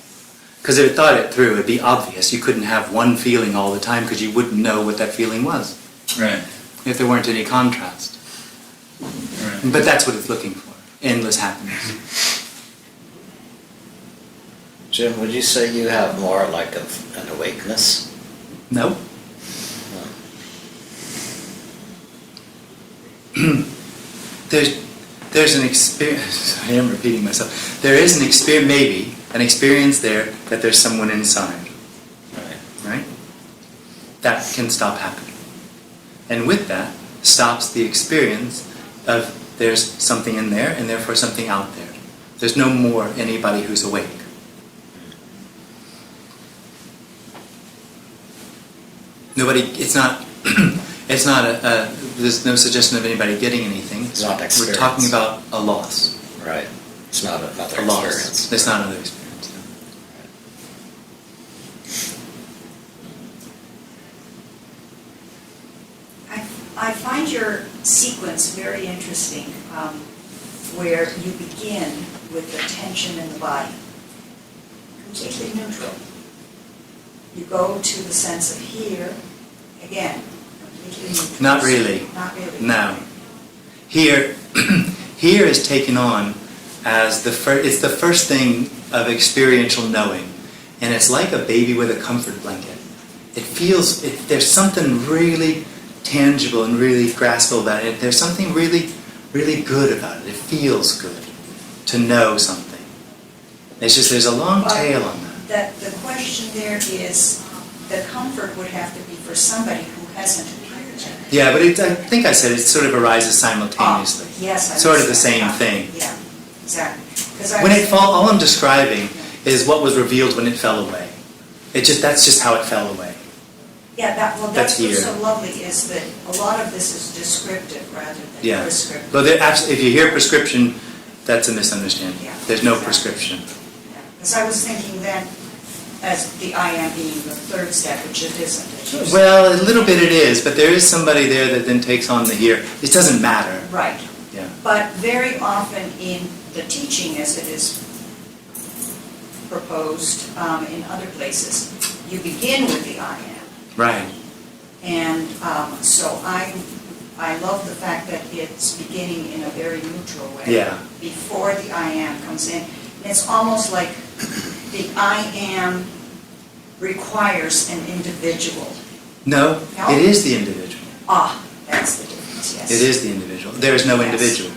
Because if it thought it through, it'd be obvious. You couldn't have one feeling all the time because you wouldn't know what that feeling was. Right. If there weren't any contrast. Right. But that's what it's looking for. Endless happiness. Jim, would you say you have more like an awakeness? No. There's an experience, I am repeating myself, there is an experience, maybe, an experience there that there's someone inside. Right? That can stop happening. And with that, stops the experience of there's something in there and therefore something out there. There's no more anybody who's awake. Nobody, it's not there's no suggestion of anybody getting anything. It's not We're experience. talking about a loss. Right. It's not another A loss. experience. It's not another experience. No. I find your sequence very interesting, where you begin with the tension in the body, completely neutral. You go to the sense of here, again, completely neutral. Not really. Not really. No. Here is taken on as it's the first thing of experiential knowing. And it's like a baby with a comfort blanket. It feels, there's something really tangible and really graspable about it. There's something really, really good about it. It feels good to know something. It's just, there's a long tail on that. The question there is, the comfort would have to be for somebody who hasn't appeared yet. Yeah, but I think I said it sort of arises simultaneously. Yes, I Sort of the understand. same thing. Yeah, exactly. 'Cause I When was it fall, all I'm describing is what was revealed when it fell away. That's just how it fell away. Yeah, That's that's what's here. so lovely, is that a lot of this is descriptive rather than Yeah. prescriptive. Well, if you hear prescription, that's a misunderstanding. Yeah, There's no exactly. prescription. Because I was thinking then, as the I am being the third step, which it isn't. It's just- Well, a little bit it is, but there is somebody there that then takes on the here. It doesn't matter. Right. Yeah. But very often in the teaching, as it is proposed in other places, you begin with the I am. Right. And so I love the fact that it's beginning in a very neutral way. Yeah. Before the I am comes in. And it's almost like the I am requires an individual. No, No? it is the individual. Ah, that's the difference, yes. It is the individual. There is no Yes. individual.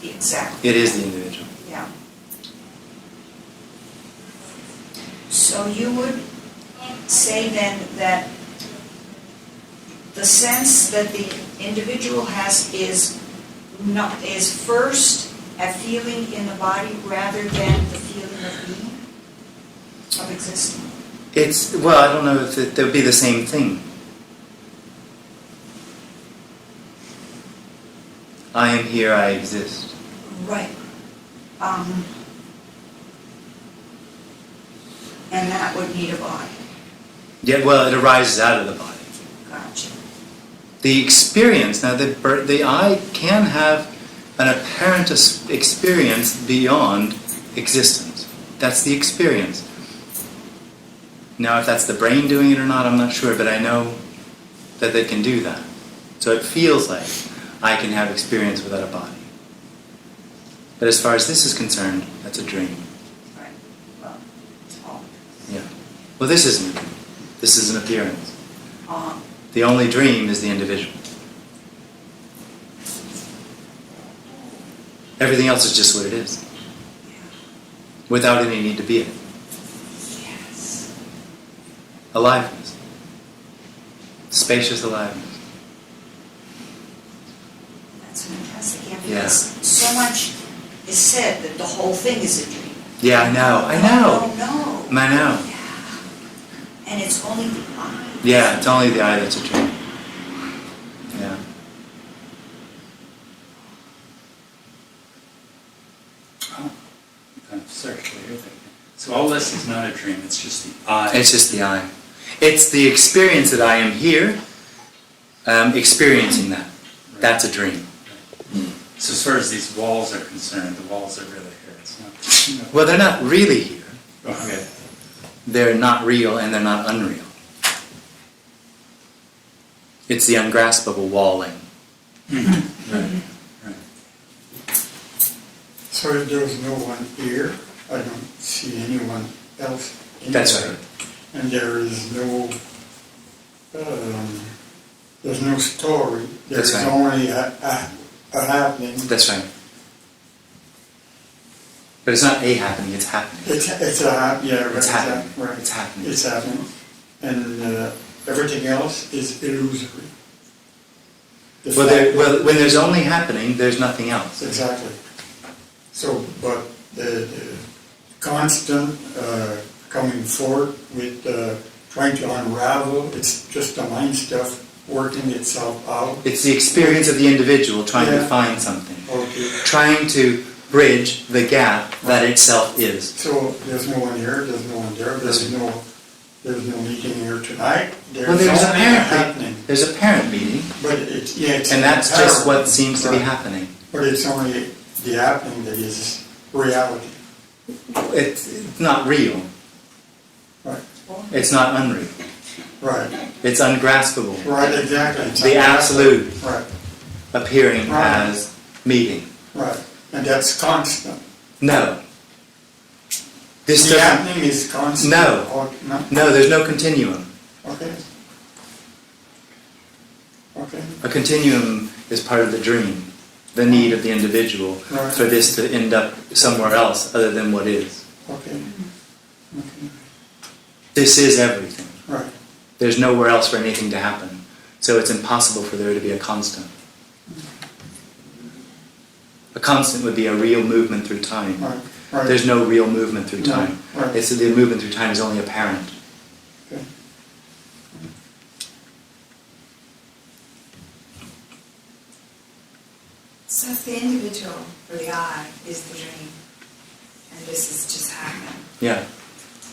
Exactly. It is the individual. Yeah. So you would say then that the sense that the individual has is first a feeling in the body rather than the feeling of being, of existing. Well, I don't know if they would be the same thing. I am here, I exist. Right. And that would need a body. Yeah, well, it arises out of the body. Gotcha. The experience, now the I can have an apparent experience beyond existence. That's the experience. Now, if that's the brain doing it or not, I'm not sure, but I know that they can do that. So it feels like I can have experience without a body. But as far as this is concerned, that's a dream. Right. Well, oh. Yeah. Well, this isn't a dream. This is an appearance. Uh-huh. The only dream is the individual. Everything else is just what it is. Without any need to be it. Yes. Aliveness. Spacious aliveness. That's fantastic. Yeah, Yeah. because so much is said that the whole thing is a dream. Yeah, I know. I know. No. I know. And it's only the I. Yeah, it's only the I that's a dream. Yeah. Oh, sorry, so all this is not a dream, it's just the I. It's just the I. It's the experience that I am here, experiencing that. That's a dream. So as far as these walls are concerned, the walls are really here. It's not. Well, they're not really here. Okay. They're not real and they're not unreal. It's the ungraspable walling. Right. So if there's no one here, I don't see anyone else anywhere. That's right. And there is there's no story. That's There's right. only a happening. That's right. But it's not a happening, it's happening. It's yeah, right. It's happening. Right. It's happening. It's happening. And everything else is illusory. The fact that- when there's only happening, there's nothing else. Exactly. So, but the constant coming forth with trying to unravel, it's just the mind stuff working itself out. It's the experience of the individual trying to Yeah. find something. Okay. Trying to bridge the gap that itself is. So there's no one here, there's no one there, there's no meeting here tonight. Well, there's only happening. there's a parent meeting, But it's, yeah, it's. and that's just apparent. what seems to be Right. happening. But it's only the happening that is reality. It's not real. Right. It's not unreal. Right. It's ungraspable. Right, exactly. It's The absolute Right, appearing Right. as meeting. right. And that's constant. No. This The doesn't. happening is constant. No. Or, no? No, there's no continuum. Okay. Okay. A continuum is part of the dream, the need of the individual Right. for this to end up somewhere else other than what is. Okay. Okay. This is everything. Right. There's nowhere else for anything to happen. So it's impossible for there to be a constant. A constant would be a real movement through time. Right, right. There's no real movement through No, time. right. It's the movement through time is only apparent. Okay. So if the individual or the I is the dream, and this is just happening, Yeah.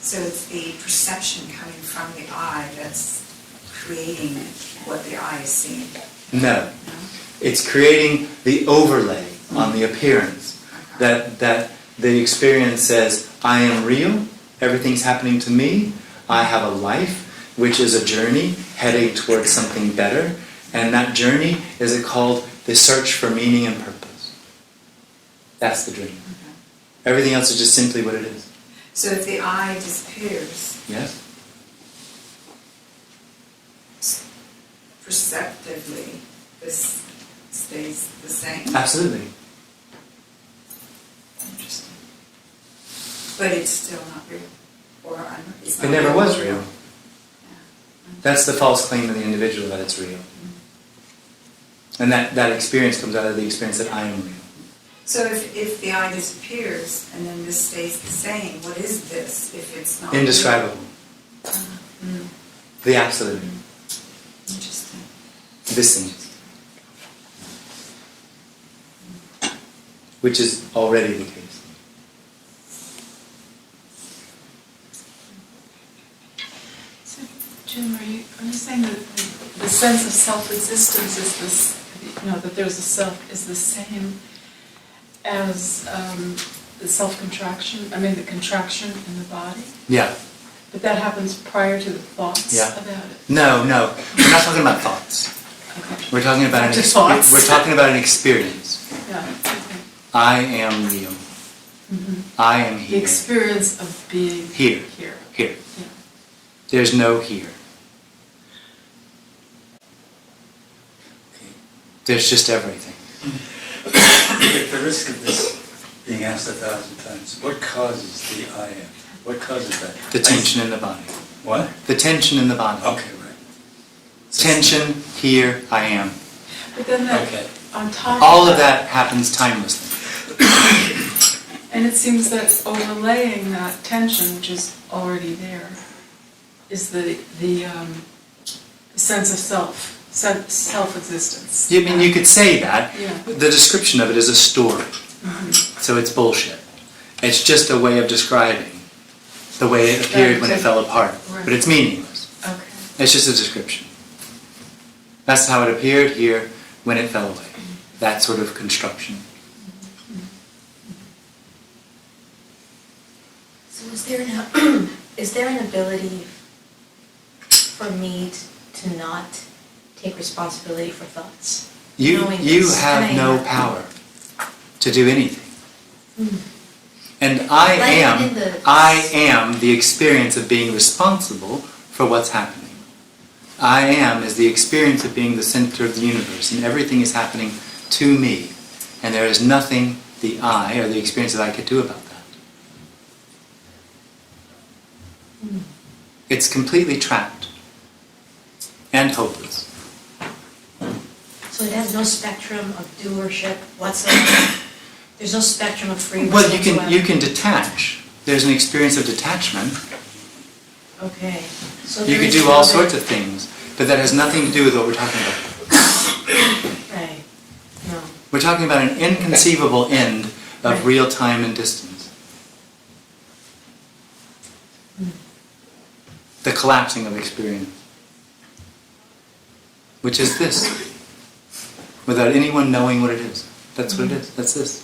so it's the perception coming from the I that's creating what the I is seeing. No. It's creating the overlay on the appearance. That the experience says, I am real, everything's happening to me, I have a life, which is a journey heading towards something better, and that journey is called the search for meaning and purpose. That's the dream. Everything else is just simply what it is. So if the I disappears, Yes? perceptively, this stays the same. Absolutely. Interesting. But it's still not real. Or it's not It never was real. Yeah. That's the false claim of the individual that it's real. And that experience comes out of the experience that I am real. So if the I disappears and then this stays the same, what is this if it's not Indescribable. real? The absolute. Interesting. This thing. Which is already the case. So, Jim, are you saying that the sense of self-existence is this, that there's a self is the same as the self-contraction, the contraction in the body? Yeah. But that happens prior to the thoughts Yeah. about it? No. We're not talking about thoughts. Okay. We're talking about Not just thoughts. We're talking about an experience. Yeah, okay. I am real. Mhm. I am The here. experience of being Here. here. Here. Yeah. There's no here. There's just everything. At the risk of this being asked 1,000 times, what causes the I am? What causes that? The tension in the body. What? The tension in the body. Okay, right. Tension, here, I am. But then that, Okay. on top All of that happens timelessly. and it seems that overlaying that tension, which is already there, is the sense of self-existence. You could say that. Yeah. The description of it is a story. So it's bullshit. It's just a way of describing the way it appeared when it fell apart. Right. But it's meaningless. Okay. It's just a description. That's how it appeared here when it fell away. That sort of construction. So is there an ability for me to not take responsibility for thoughts? You Knowing this, have and I no have- power to do anything. Mm. And I Like in the- am the experience of being responsible for what's happening. I am is the experience of being the center of the universe, and everything is happening to me. And there is nothing the I, or the experience that I could do about that. Mm. It's completely trapped and hopeless. So it has no spectrum of doership whatsoever? There's no spectrum of free will Well, whatsoever? you can detach. There's an experience of detachment. Okay. So You there could is do all no- sorts of things, but that has nothing to do with what we're talking about. Right. No. We're talking about an inconceivable end of Right. real time and distance. Mm. The collapsing of experience. Which is this. Without anyone knowing what it is. That's what it is. That's this.